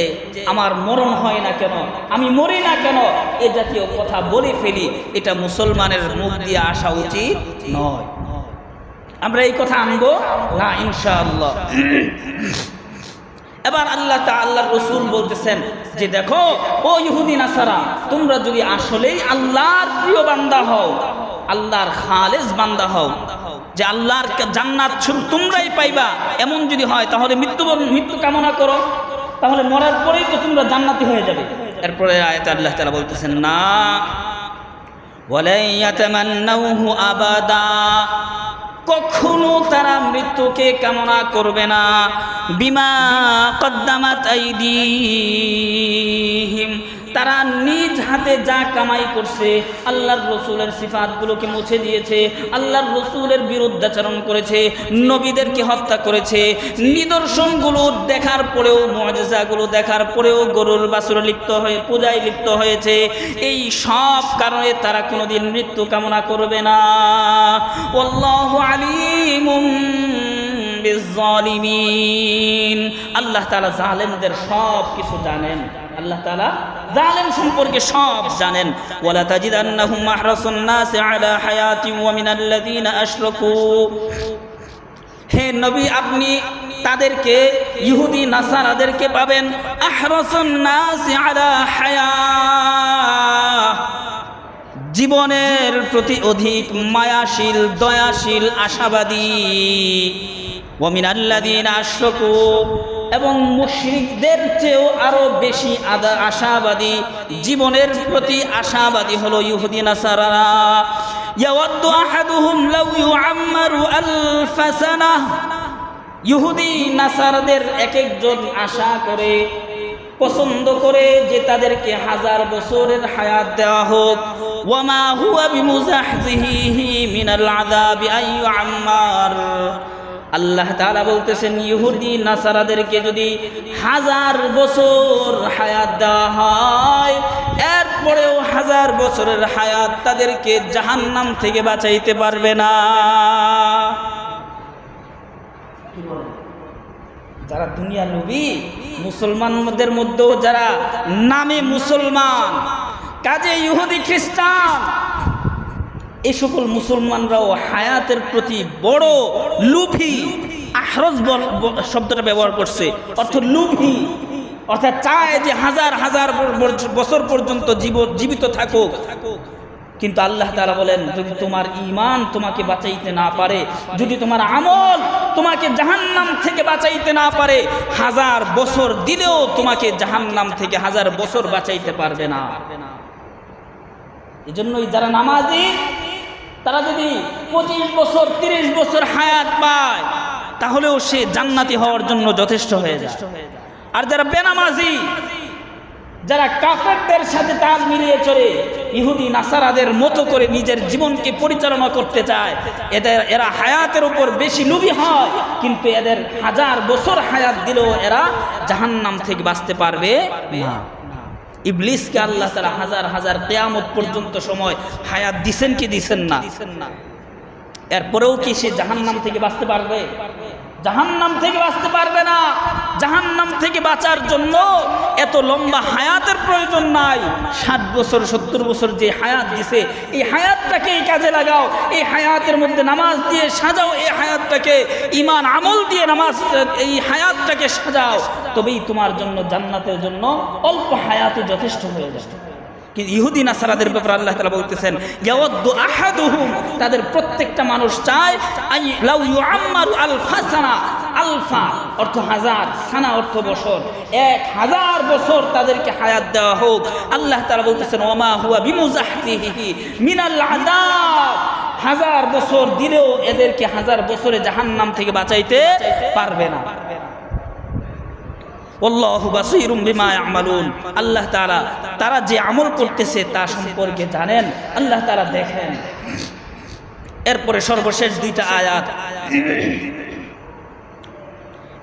আমার মরণ হয় না কেন, আমি মরি না কেন, এই জাতীয় কথা বলে ফেলি। এটা মুসলমানের মুখ দিয়ে আসা উচিত নয়। আমরা এই কথা আনবো না ইনশাআল্লাহ। এবার আল্লাহর রাসূল বলতেছেন যে দেখো ও ইহুদি নাসারা, তোমরা যদি আসলেই আল্লাহর প্রিয় বান্দা হও, আল্লাহর খালেস বান্দা হও, যে আল্লাহর জান্নাত তোমরাই পাইবা, এমন যদি হয় তাহলে মৃত্যু কামনা করো, তাহলে মরার পরেই তো তোমরা জান্নাতি হয়ে যাবে। এরপরে আয়াতে আল্লাহ তাআলা বলতেছেন, না ওয়ালা ইয়াতামান্নাউহু আবাদা, কখনো তারা মৃত্যুকে কামনা করবে না, বিমা কদ্দামাত আইদিহিম, তারা নিজ হাতে যা কামাই করছে, আল্লাহর রাসূলের সিফাতগুলোকে মুছে দিয়েছে, আল্লাহর রাসূলের বিরুদ্ধাচরণ করেছে, নবীদেরকে হত্যা করেছে, নিদর্শনগুলো দেখার পরেও, মুআজিজাগুলো দেখার পরেও গরুর বাছুরে লিপ্ত হয়ে পূজায় লিপ্ত হয়েছে, এই সব কারণে তারা কোনোদিন মৃত্যু কামনা করবে না। আল্লাহু আলিমুম বিজ্জালিমিন, আল্লাহ তাআলা জালেমদের সব কিছু জানেন, আল্লাহ তাআলা জালেম সম্পর্কে সব জানেন। ওয়ালা তাজিদান্নাহুম আহরাসুন নাসি আলা হায়াতিন ওয়া মিনাল্লাযিনা আশরাকু, হে নবী আপনি তাদেরকে, ইহুদি নাসারাদেরকে পাবেন, আহরাসুন নাসি আলা হায়া, জীবনের প্রতি অধিক মায়াশীল, দয়াশীল, আশাবাদী, ওয়া মিনাল্লাযিনা আশরাকু, এবং মুশরিকদের চেয়েও আরো বেশি আশাবাদী, জীবনের প্রতি আশাবাদী হলো ইহুদি নাসারারা। ইয়াওয়াদ্দু আহাদুহুম লাউ ইউআম্মারু আলফা সানাহ, ইহুদি নাসারাদের এক একজন আশা করে, পছন্দ করে যে তাদেরকে 1000 বছরের হায়াত দেওয়া হোক। ওয়ামা হুয়া বিমুজাহজিহি মিনাল আযাবি আইয়ুআম্মার, আল্লাহ তাআলা বলতেছেন ইহুদি নাসারাদেরকে যদি 1000 বছর হায়াত দেওয়া হয়, এরপরেও 1000 বছরের হায়াত তাদেরকে জাহান্নাম থেকে বাঁচাইতে পারবে না। যারা দুনিয়া লোভী, মুসলমানদের মধ্যেও যারা নামে মুসলমান, কাজে ইহুদি খ্রিস্টান, এই সকল মুসলমানরাও হায়াতের প্রতি বড় লোভী। আহরজ শব্দটা ব্যবহার করছে, অর্থ লোভী, অর্থাৎ চায় যে 1000 বছর পর্যন্ত জীবিত থাকুক। কিন্তু আল্লাহ তাআলা বলেন, যদি তোমার ঈমান তোমাকে বাঁচাইতে না পারে, যদি তোমার আমল তোমাকে জাহান্নাম থেকে বাঁচাইতে না পারে, 1000 বছর দিলেও তোমাকে জাহান্নাম থেকে 1000 বছর বাঁচাইতে পারবে না। এজন্যই যারা নামাজি, তারা যদি 25 বছর 30 বছর হায়াত পায়, তাহলেও সে জান্নাতি হওয়ার জন্য যথেষ্ট হয়ে যায়। আর যারা বেনামাজি, যারা কাফেরদের সাথে তাল মিলিয়ে চলে ইহুদি নাসারাদের মতো করে নিজের জীবনকে পরিচালনা করতে চায়, এরা হায়াতের উপর বেশি লোভী হয়, কিন্তু এদের 1000 বছর হায়াত দিলেও এরা জাহান্নাম থেকে বাঁচতে পারবে না। ইবলিসকে আল্লাহ তাআলা হাজার হাজার কিয়ামত পর্যন্ত সময় হায়াত দিবেন কি দিবেন না, এরপরেও কি সে জাহান্নাম থেকে বাঁচতে পারবে? জাহান্নাম থেকে বাঁচতে পারবে না। জাহান্নাম থেকে বাঁচার জন্য এত লম্বা হায়াতের প্রয়োজন নাই। 60 বছর 70 বছর যে হায়াত দিছে, এই হায়াতটাকে কাজে লাগাও, এই হায়াতের মধ্যে নামাজ দিয়ে সাজাও, এই হায়াতটাকে ঈমান আমল দিয়ে এই হায়াতটাকে সাজাও, তবেই তোমার জন্য জান্নাতের জন্য অল্প হায়াতে যথেষ্ট হয়ে যাবে। কিন্তু ইহুদি নাসারাদের ব্যাপারে আল্লাহ তাআলা বলতেছেন, ইয়াওয়াদ্দু আহাদুহুম, তাদের প্রত্যেকটা মানুষ চায় লাউ ইউআম্মারু আলফা সানা, আলফা অর্থ 1000, সানা অর্থ বছর, 1000 বছর তাদেরকে হায়াত দেওয়া হোক। আল্লাহ তাআলা বলতেছেন, ওয়ামা হুয়া বিমুজাহতিহি মিনাল আযাব, 1000 বছর দিলেও এদেরকে 1000 বছরে জাহান্নাম থেকে বাঁচাইতে পারবে না। আল্লাহু বাসীরুম বিমা ইয়ামালুন, আল্লাহ তাআলা তারা যে আমল করতেছে তা সম্পর্কে জানেন, আল্লাহ তাআলা দেখেন। এরপরে সর্বশেষ 2টা আয়াত,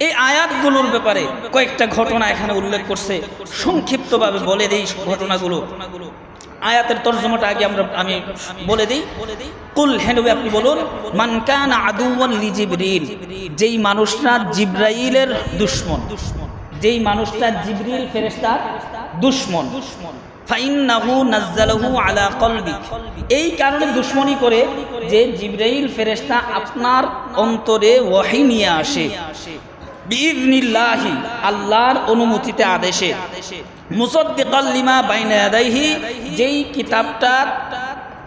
এই আয়াতগুলোর ব্যাপারে কয়েকটা ঘটনা এখানে উল্লেখ করছে, সংক্ষিপ্তভাবে বলে দেই ঘটনাগুলো। আয়াতের তরজমাটা আগে আমি বলে দিই। কুল, হেনবি আপনি বলুন, মান কানা আদুওয়ান লিজিবরিল, যেই মানুষটা জিবরাইলের দুশমন, যেই মানুষটা জিবরিল ফেরেশতার দুশমন, ফাইন্নাহু নাযালাহু আলা কলবি, এই কারণে দুশমনী করে যে জিবরাইল ফেরেশতা আপনার অন্তরে ওহী নিয়ে আসে, বিইذনিল্লাহি, আল্লাহর অনুমতিতে আদেশে, মুসাদ্দিকাল লিমা বাইনা ইয়াদাইহি, যেই কিতাবটা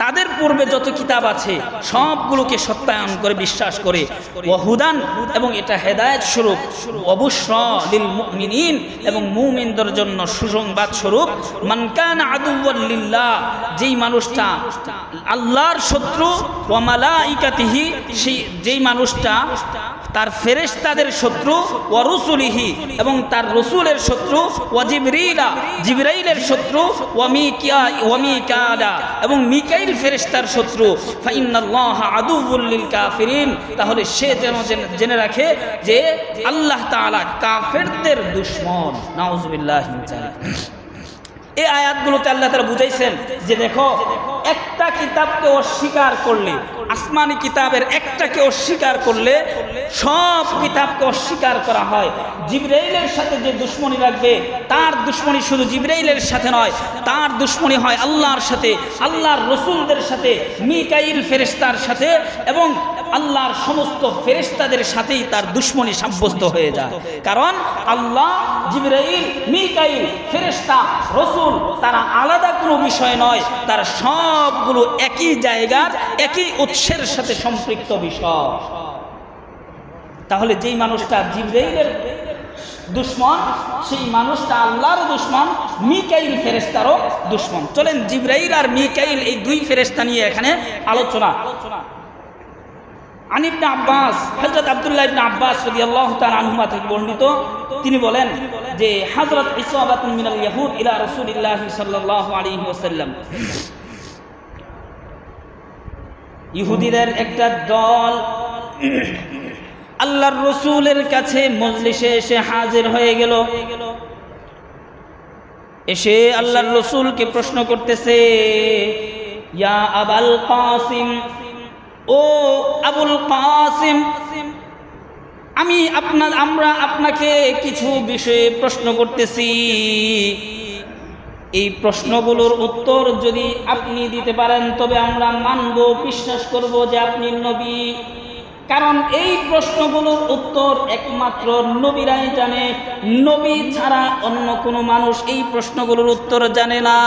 তাদের পূর্বে যত কিতাব আছে সবগুলোকে সত্যায়ন করে বিশ্বাস করে, ওয়াহুদান, এবং এটা হেদায়েত স্বরূপ, ওয়াবুশরা লিল মুমিনিন, এবং মুমিনদের জন্য সুসংবাদ স্বরূপ। মান কানা আদুওয়ান লিল্লাহ, যেই মানুষটা আল্লাহর শত্রু, ওয়া মালাইকাতিহি, যেই মানুষটা তার ফেরেশতাদের শত্রু, ওয়া রুসুলিহি, এবং তার রসুলের শত্রু, ওয়া জিবরিলা, জিবরাইলের শত্রু, ওয়া মিকাইলা, এবং মিকাইল ফেরেশতার শত্রু, ফাইন্নাল্লাহা আদুউল লিল কাফিরিন, তাহলে সে যেন জেনে রাখে যে আল্লাহ তাআলা কাফেরদের দুশমন। নাউযুবিল্লাহি মিন যালিক। এই আয়াতগুলোতে আল্লাহ তাআলা বুঝাইছেন যে দেখো, একটা কিতাবকে অস্বীকার করলে, আসমানি কিতাবের একটাকে অস্বীকার করলে সব কিতাবকে অস্বীকার করা হয়। জিবরাইলের সাথে যে দুশমনী রাখবে, তার দুশমনী শুধু জিবরাইলের সাথে নয়, তার দুশমনী হয় আল্লাহর সাথে, আল্লাহর রসুলদের সাথে, মিকাইল ফেরেশতার সাথে, এবং আল্লাহর সমস্ত ফেরেশতাদের সাথেই তার দুশমনী সাব্যস্ত হয়ে যায়। কারণ আল্লাহ, জিবরাইল, মিকাইল, ফেরেশতা, রসুল তারা আলাদা কোনো বিষয় নয়, তারা সবগুলো একই জায়গার একই উৎসের সাথে সম্পৃক্ত বিষয়। তাহলে যেই মানুষটা জিবরাইলের দুশমন, সেই মানুষটা আল্লাহর দুশমন, মিকাইল ফেরেশতারও দুশমন। চলেন জিবরাইল আর মিকাইল এই দুই ফেরেশতা নিয়ে এখানে আলোচনা। আন ইবনে আব্বাস, হযরত আব্দুল্লাহ ইবনে আব্বাস রাদিয়াল্লাহু তাআলা আনহুমা থেকে বর্ণিত, তিনি বলেন যে হযরত ইসওয়াবাতুন মিনাল ইয়াহুদ ইলা রাসূলিল্লাহ সাল্লাল্লাহু আলাইহি ওয়াসাল্লাম, ইহুদিদের একটা দল আল্লাহর রসুলের কাছে মজলিসে এসে হাজির হয়ে গেল। এসে আল্লাহর রসুলকে প্রশ্ন করতেছে, ইয়া আবুল কাসিম, ও আবুল কাসিম, আমরা আপনাকে কিছু বিষয়ে প্রশ্ন করতেছি। এই প্রশ্নগুলোর উত্তর যদি আপনি দিতে পারেন তবে আমরা মানব, বিশ্বাস করব যে আপনি নবী। কারণ এই প্রশ্নগুলোর উত্তর একমাত্র নবীরাই জানে, নবী ছাড়া অন্য কোনো মানুষ এই প্রশ্নগুলোর উত্তর জানে না।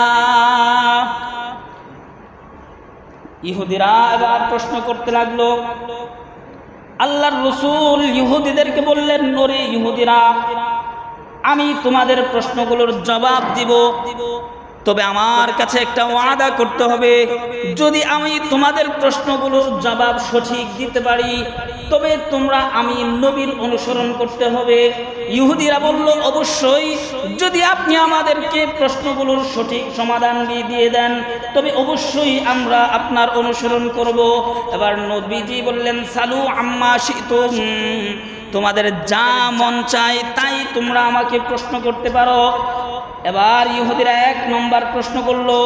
ইহুদিরা এবার প্রশ্ন করতে লাগলো। আল্লাহর রাসূল ইহুদিদেরকে বললেন, ওরে ইহুদিরা, আমি তোমাদের প্রশ্নগুলোর জবাব দিব, তবে আমার কাছে একটা ওয়াদা করতে হবে, যদি আমি তোমাদের প্রশ্নগুলোর জবাব সঠিক দিতে পারি তবে তোমরা আমি নবীর অনুসরণ করতে হবে। ইহুদিরা বলল, অবশ্যই, যদি আপনি আমাদেরকে প্রশ্নগুলোর সঠিক সমাধান দিয়ে দেন তবে অবশ্যই আমরা আপনার অনুসরণ করব। এবার নবীজি বললেন, সালু আম্মা শিতুম, তোমাদের যা মন চায় তাই তোমরা আমাকে প্রশ্ন করতে পারো। এবার ইহুদিরা 1 নম্বর প্রশ্ন করলো,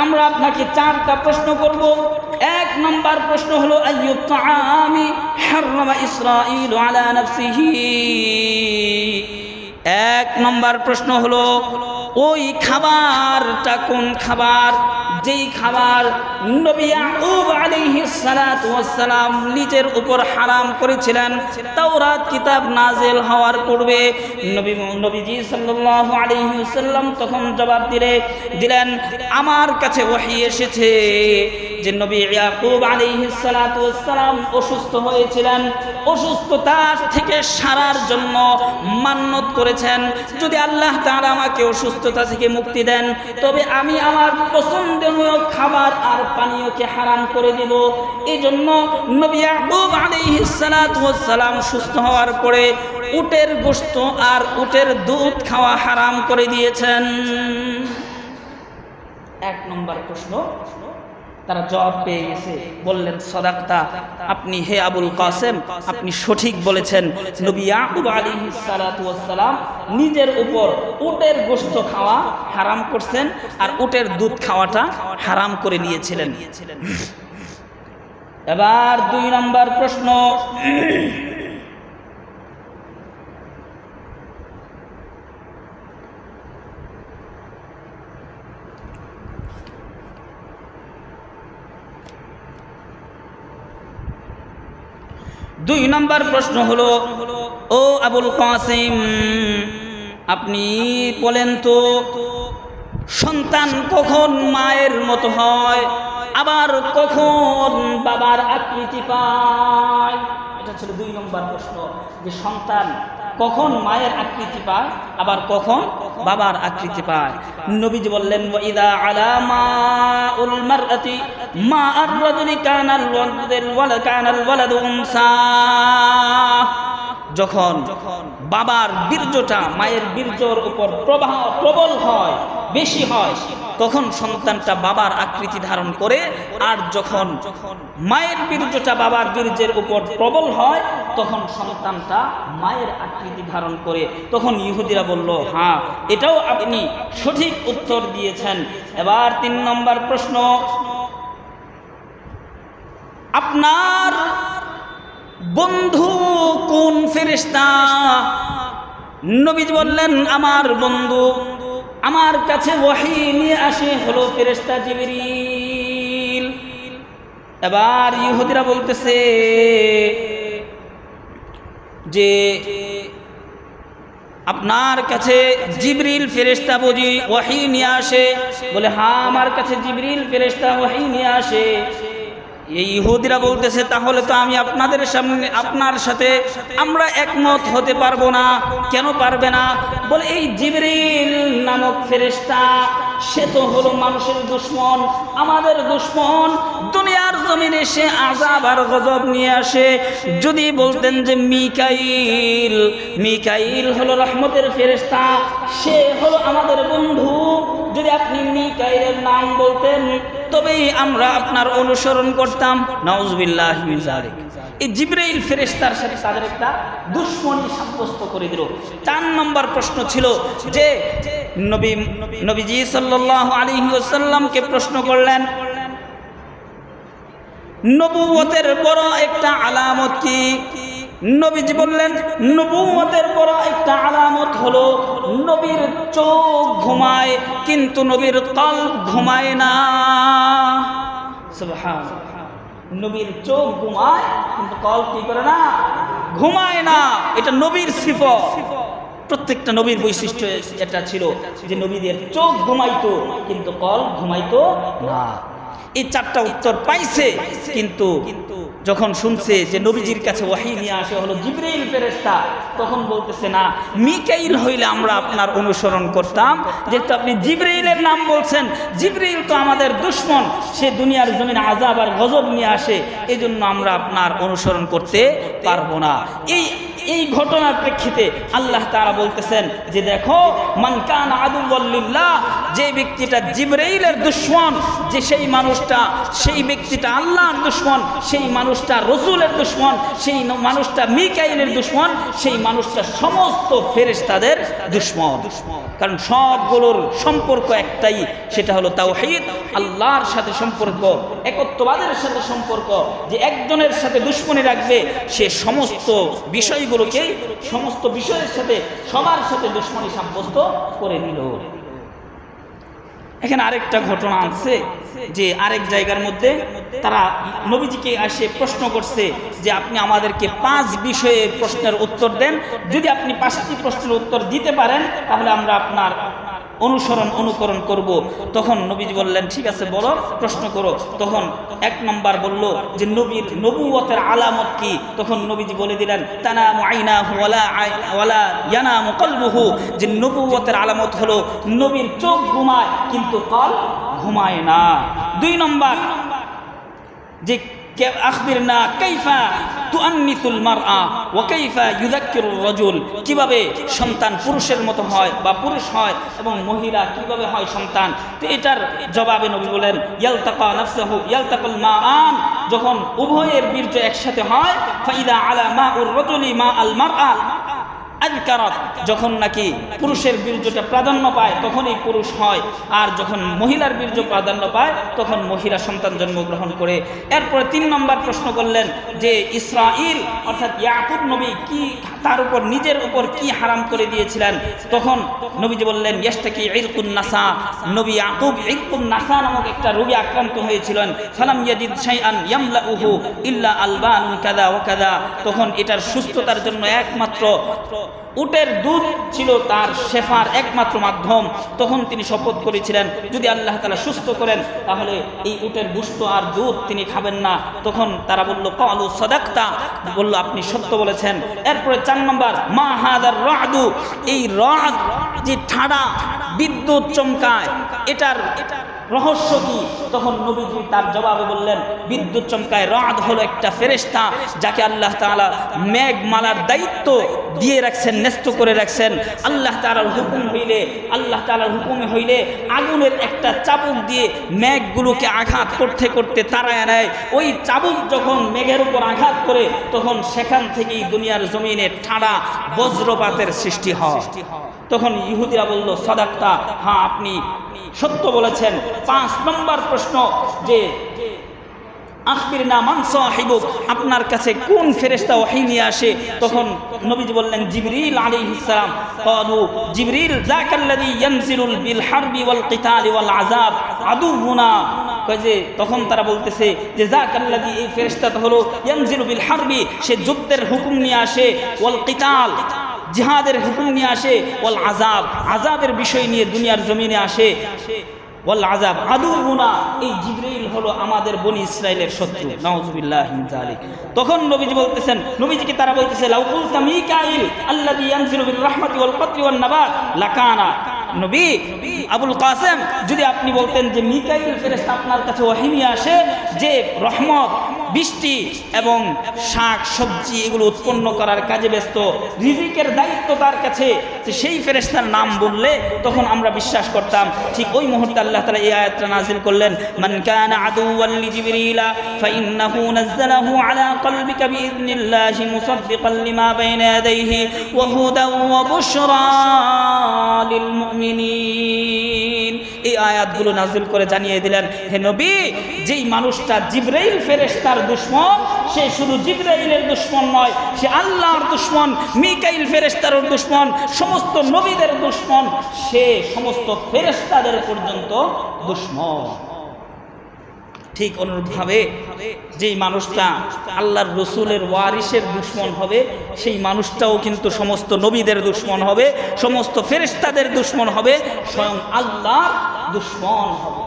আমরা আপনাকে 4টা প্রশ্ন করব। 1 নম্বর প্রশ্ন হলো, আইয়ু তাআমি হাররামা ইসরাঈলু আলা নাফসিহি। 1 নম্বর প্রশ্ন হলো, ওই খাবারটা কোন খাবার যেই খাবার নবী ইয়াকুব আলাইহিস সালাতু ওয়াস সালাম নিজের উপর হারাম করেছিলেন তাওরাত কিতাব নাজিল হওয়ার পূর্বে। নবীজি সাল্লাল্লাহু আলাইহি ওয়াসাল্লাম তখন জবাব দিলেন, আমার কাছে ওহী এসেছে যে নবী ইয়াকুব আলাইহিস সালাতু ওয়াস সালাম অসুস্থ হয়েছিলেন, অসুস্থতা থেকে সারার জন্য মান্নত করেছেন, যদি আল্লাহ তাআলা আমাকে অসুস্থতা থেকে মুক্তি দেন তবে আমি আমার পছন্দনীয় খাবার আর পানীয়কে হারাম করে দেব। এই জন্য নবী ইয়াকুব আলাইহিস সালাতু ওয়াস সালাম সুস্থ হওয়ার পরে উটের গোশত আর উটের দুধ খাওয়া হারাম করে দিয়েছেন। 1 নম্বর প্রশ্ন তারা জবাব পেয়ে গেছে, বললেন, সাদাকতা, আপনি হে আবুল কাসেম আপনি সঠিক বলেছেন। নবী ইয়াকুব আলাইহিস সালাতু ওয়াস সালাম নিজের উপর উটের গোশত খাওয়া হারাম করছেন আর উটের দুধ খাওয়াটা হারাম করে নিয়েছিলেন। এবার 2 নম্বর প্রশ্ন, হলো, ও আবুল কাসিম আপনি বলেন তো, সন্তান কখন মায়ের মতো হয় আবার কখন বাবার আকৃতি পায়? এটা ছিল 2 নম্বর প্রশ্ন, যে সন্তান কখন মায়ের আকৃতি পায় আবার কখন বাবার আকৃতি পায়। নবীজি বললেন, ওয়া ইদা আলামাউল মারআতি মা আর-রাজুলি কানাল ওয়ালাদু উনসা। যখন বাবার বীর্যটা মায়ের বীর্যর উপর প্রবল হয়, বেশি হয়, তখন সন্তানটা বাবার আকৃতি ধারণ করে। আর যখন মায়ের বীর্যটা বাবার বীর্যের উপর প্রবল হয় তখন সন্তানটা মায়ের আকৃতি ধারণ করে। তখন ইহুদিরা বলল, হ্যাঁ, এটাও আপনি সঠিক উত্তর দিয়েছেন। এবার 3 নম্বর প্রশ্ন, আপনার বন্ধু কোন ফেরেশতা? নবীজি বললেন, আমার বন্ধু আমার কাছে ওহী নিয়ে আসে হলো ফেরেশতা জিবরিল। এবার ইহুদিরা বলতেছে যে আপনার কাছে জিবরিল ফেরেশতা বুঝি ওহী নিয়ে আসে? বলে, হ্যাঁ, আমার কাছে জিবরিল ফেরেশতা ওহী নিয়ে আসে। এই ইহুদিরা বলতেছে, তাহলে তো আমি আপনার সাথে আমরা একমত হতে পারবো না। কেন পারবে না? বলে, এই জিবরিল নামক ফেরেশতা সে তো হলো মানুষের দুশমন, আমাদের দুশমন, দুনিয়ার জমিনে সে আযাব আর গজব নিয়ে আসে। যদি বলতেন যে মিকাইল হলো রহমতের ফেরেশতা, সে হলো আমাদের বন্ধু, যদি আপনি মিকাইলের নাম বলতেন তবেই আমরা আপনার অনুসরণ করতাম। নাউযুবিল্লাহি মিন যালিক। এই জিবরাইল ফেরেশতার সাথে তাদের একটা দুশমনি সাব্যস্ত করে দিল। 4 নম্বর প্রশ্ন ছিল যে নবীজি সাল্লাল্লাহু আলাইহি ওয়াসাল্লামকে প্রশ্ন করলেন, নবুয়তের বড় একটা আলামত কি? নবীজি বললেন, নবুয়তের বড় একটা আলামত হলো নবীর চোখ ঘুমায় কিন্তু নবীর কলব ঘুমায় না। সুবহানাল্লাহ। নবীর চোখ ঘুমায় কিন্তু কলব কি করে না? ঘুমায় না। এটা নবীর সিফত। প্রত্যেকটা নবীর বৈশিষ্ট্য এটা ছিল যে নবীদের চোখ ঘুমাইতো কিন্তু কলব ঘুমাইতো না। এই 4টা উত্তর পাইছে, কিন্তু যখন শুনছে যে নবীজির কাছে ওহী নিয়ে আসে হলো জিবরাইল ফেরেশতা, তখন বলতেছে না, মিকাইল হইলে আমরা আপনার অনুসরণ করতাম, যেহেতু আপনি জিবরাইলের নাম বলছেন, জিবরাইল তো আমাদের দুশমন, সে দুনিয়ার জমিনে আযাব আর গজব নিয়ে আসে, এজন্য আমরা আপনার অনুসরণ করতে পারবো না। এই ঘটনার প্রেক্ষিতে আল্লাহ তাআলা বলতেছেন যে দেখো, মান কানা আদুওয়াল লিল্লাহ, যে ব্যক্তিটা জিবরাইলের দুশমন, যে সেই ব্যক্তিটা আল্লাহর দুশমন, সেই মানুষটা রসুলের দুশমন, সেই মানুষটা মিকাইলের দুশমন, সেই মানুষটা সমস্ত ফেরেশতাদের দুশমন। কারণ সবগুলোর সম্পর্ক একটাই, সেটা হলো তাওহীদ, আল্লাহর সাথে সম্পর্ক, একত্ববাদের সাথে সম্পর্ক। যে একজনের সাথে দুশমনী রাখবে, সে সমস্ত বিষয়ের সাথে সবার সাথে দুশমনী সাব্যস্ত করে নিল। এখানে আরেকটা ঘটনা আছে যে আরেক জায়গার মধ্যে তারা নবীজিকে এসে প্রশ্ন করছে যে আপনি আমাদেরকে 5 বিষয়ে প্রশ্নের উত্তর দেন, যদি আপনি 5টি প্রশ্নের উত্তর দিতে পারেন তাহলে আমরা আপনার অনুকরণ করব। তখন নবীজি বললেন ঠিক আছে বলো, প্রশ্ন করো। তখন 1 নম্বর বলল যে নবীর নবুয়তের আলামত কি? তখন নবীজি বলে দিলেন তানামু আইনাহু ওয়ালা ইয়ানামু কলবুহু, যে নবুয়তের আলামত হলো নবীর চোখ ঘুমায় কিন্তু কল ঘুমায় না। 2 নম্বর যে আখবিরনা কাইফা তুআন্নিসুল মারআ ওয়া কাইফা ইউযাক্কিরুর রাজুল, কিভাবে সন্তান পুরুষের মতো হয় বা পুরুষ হয় এবং মহিলা কিভাবে হয় সন্তান। তো এটার জবাবে নবী বলেন ইয়ালতাকা নাফসুহু ইয়ালতাকাল মাআন, যখন উভয়ের বীর্য একসাথে হয়, ফাইদা আলা মাউর রাজুলি মা আল মারআ আযকারাত, যখন নাকি পুরুষের বীর্যটা প্রাধান্য পায় তখনই পুরুষ হয়, আর যখন মহিলার বীর্য প্রাধান্য পায় তখন মহিলা সন্তান জন্মগ্রহণ করে। এরপরে 3 নম্বর প্রশ্ন করলেন যে ইসরাঈল অর্থাৎ ইয়াকুব নবী কি তার উপর নিজের উপর কি হারাম করে দিয়েছিলেন। তখন নবীজি বললেন ইয়াশতাকি ইরকুন নাসা, নবী ইয়াকুব ইরকুন নাসা নামক একটা রোগে আক্রান্ত হয়েছিলেন। ফালাম ইয়াজিদ শাইআন ইয়ামলাউহু ইল্লা আলবানুন কাযা ওয়া কাযা, তখন এটার সুস্থতার জন্য একমাত্র উটের দুধ ছিল তার শেফার একমাত্র মাধ্যম। তখন তিনি শপথ করেছিলেন যদি আল্লাহ তাআলা সুস্থ করেন তাহলে এই উটের গোশত আর দুধ তিনি খাবেন না। তখন তারা বলল ক্বালু সাদাকতা, বলল আপনি সত্য বলেছেন। এরপরে 4 নম্বর মা হাদার রাদু, এই রাদ যে ঠাডা বিদ্যুৎ চমকায়, এটার রহস্য কি? তখন নবীজি তার জবাবে বললেন বিদ্যুৎ চমকায়, রাদ হলো একটা ফেরেশতা যাকে আল্লাহ তাআলা মেঘমালার দায়িত্ব দিয়ে রাখছেন, ন্যস্ত করে রাখছেন। আল্লাহ তাআলার হুকুমে হইলে আগুনের একটা চাবুক দিয়ে মেঘগুলোকে আঘাত করতে করতে তাড়ায় নেয়। ওই চাবুক যখন মেঘের উপর আঘাত করে তখন সেখান থেকেই দুনিয়ার জমিনে ঠাডা বজ্রপাতের সৃষ্টি হয়। তখন ইহুদিরা বলল সাদাকতা, হ্যাঁ আপনি সত্য বলেছেন। 5 নম্বর প্রশ্ন যে আখবিরনা মান সাহিবুক, আপনার কাছে কোন ফেরেশতা ওহী নিয়ে আসে? তখন নবীজি বললেন জিবরিল আলাইহিস সালাম। ক্বালু জিবরিল যাকাল্লাযী ইয়ানজিলুল বিল হারবি ওয়াল কিতালি ওয়াল আযাব আদুহুনা, যে তখন তারা বলতেছে যে যাকাল্লাযী, এই ফেরেশতা হলো ইয়ানজিলু বিল হারবি, সে যুদ্ধের হুকুম নিয়ে আসে, ওয়াল কিতাল জিহাদের হুকুম নিয়ে আসে, ওয়াল আযাব আযাবের বিষয় নিয়ে দুনিয়ার জমিনে আসে, ওয়াল আযাব আদুহুনা, এই জিবরাইল হলো আমাদের বনি ইসরাইলের শত্রু। নাউযুবিল্লাহি মিন যালিক। তখন নবীজিকে তারা বলতেছে লাউ কুলতা মিকাইল আল্লাযী ইয়ানজিলু বির রাহমাতি ওয়াল কতরি ওয়ান নাবাত লাকানা, নবী আবুল কাসেম যদি আপনি বলতেন যে মিকাইল ফেরেশতা আপনার কাছে ওহী নিয়ে আসে যে রহমত, বৃষ্টি এবং শাক সবজি এগুলো উৎপন্ন করার কাজে ব্যস্ত, রিজিকের দায়িত্ব তার কাছে, সেই ফেরেশতার নাম বললে তখন আমরা বিশ্বাস করতাম। ঠিক ওই মুহূর্তে আল্লাহ তাআলা এই আয়াতটা নাযিল করলেন মান কানা আদুওয়াল লিজিবরিলা ফাইন্নাহু নাযালাহু আলা কলবিকা বিইذনিল্লাহি মুসাদ্দিকান লিমা বাইনা ইয়াদাইহি ওয়া হুদান ওয়া বুশরা লিল মুমিনিন। এই আয়াতগুলো নাযিল করে জানিয়ে দিলেন হে নবী, যেই মানুষটা জিবরাইল ফেরেশতার দুশমন, সে শুধু জিবরাইলের দুশমন নয়, সে আল্লাহর দুশমন, মিকাইল ফেরেশতার দুশমন, সমস্ত নবীদের দুশমন, সে সমস্ত ফেরেশতাদের পর্যন্ত দুশমন। ঠিক অনুরূপভাবে যেই মানুষটা আল্লাহর রসুলের ওয়ারিসের দুশমন হবে, সেই মানুষটাও কিন্তু সমস্ত নবীদের দুশমন হবে, সমস্ত ফেরেশতাদের দুশমন হবে, স্বয়ং আল্লাহর দুশমন হবে।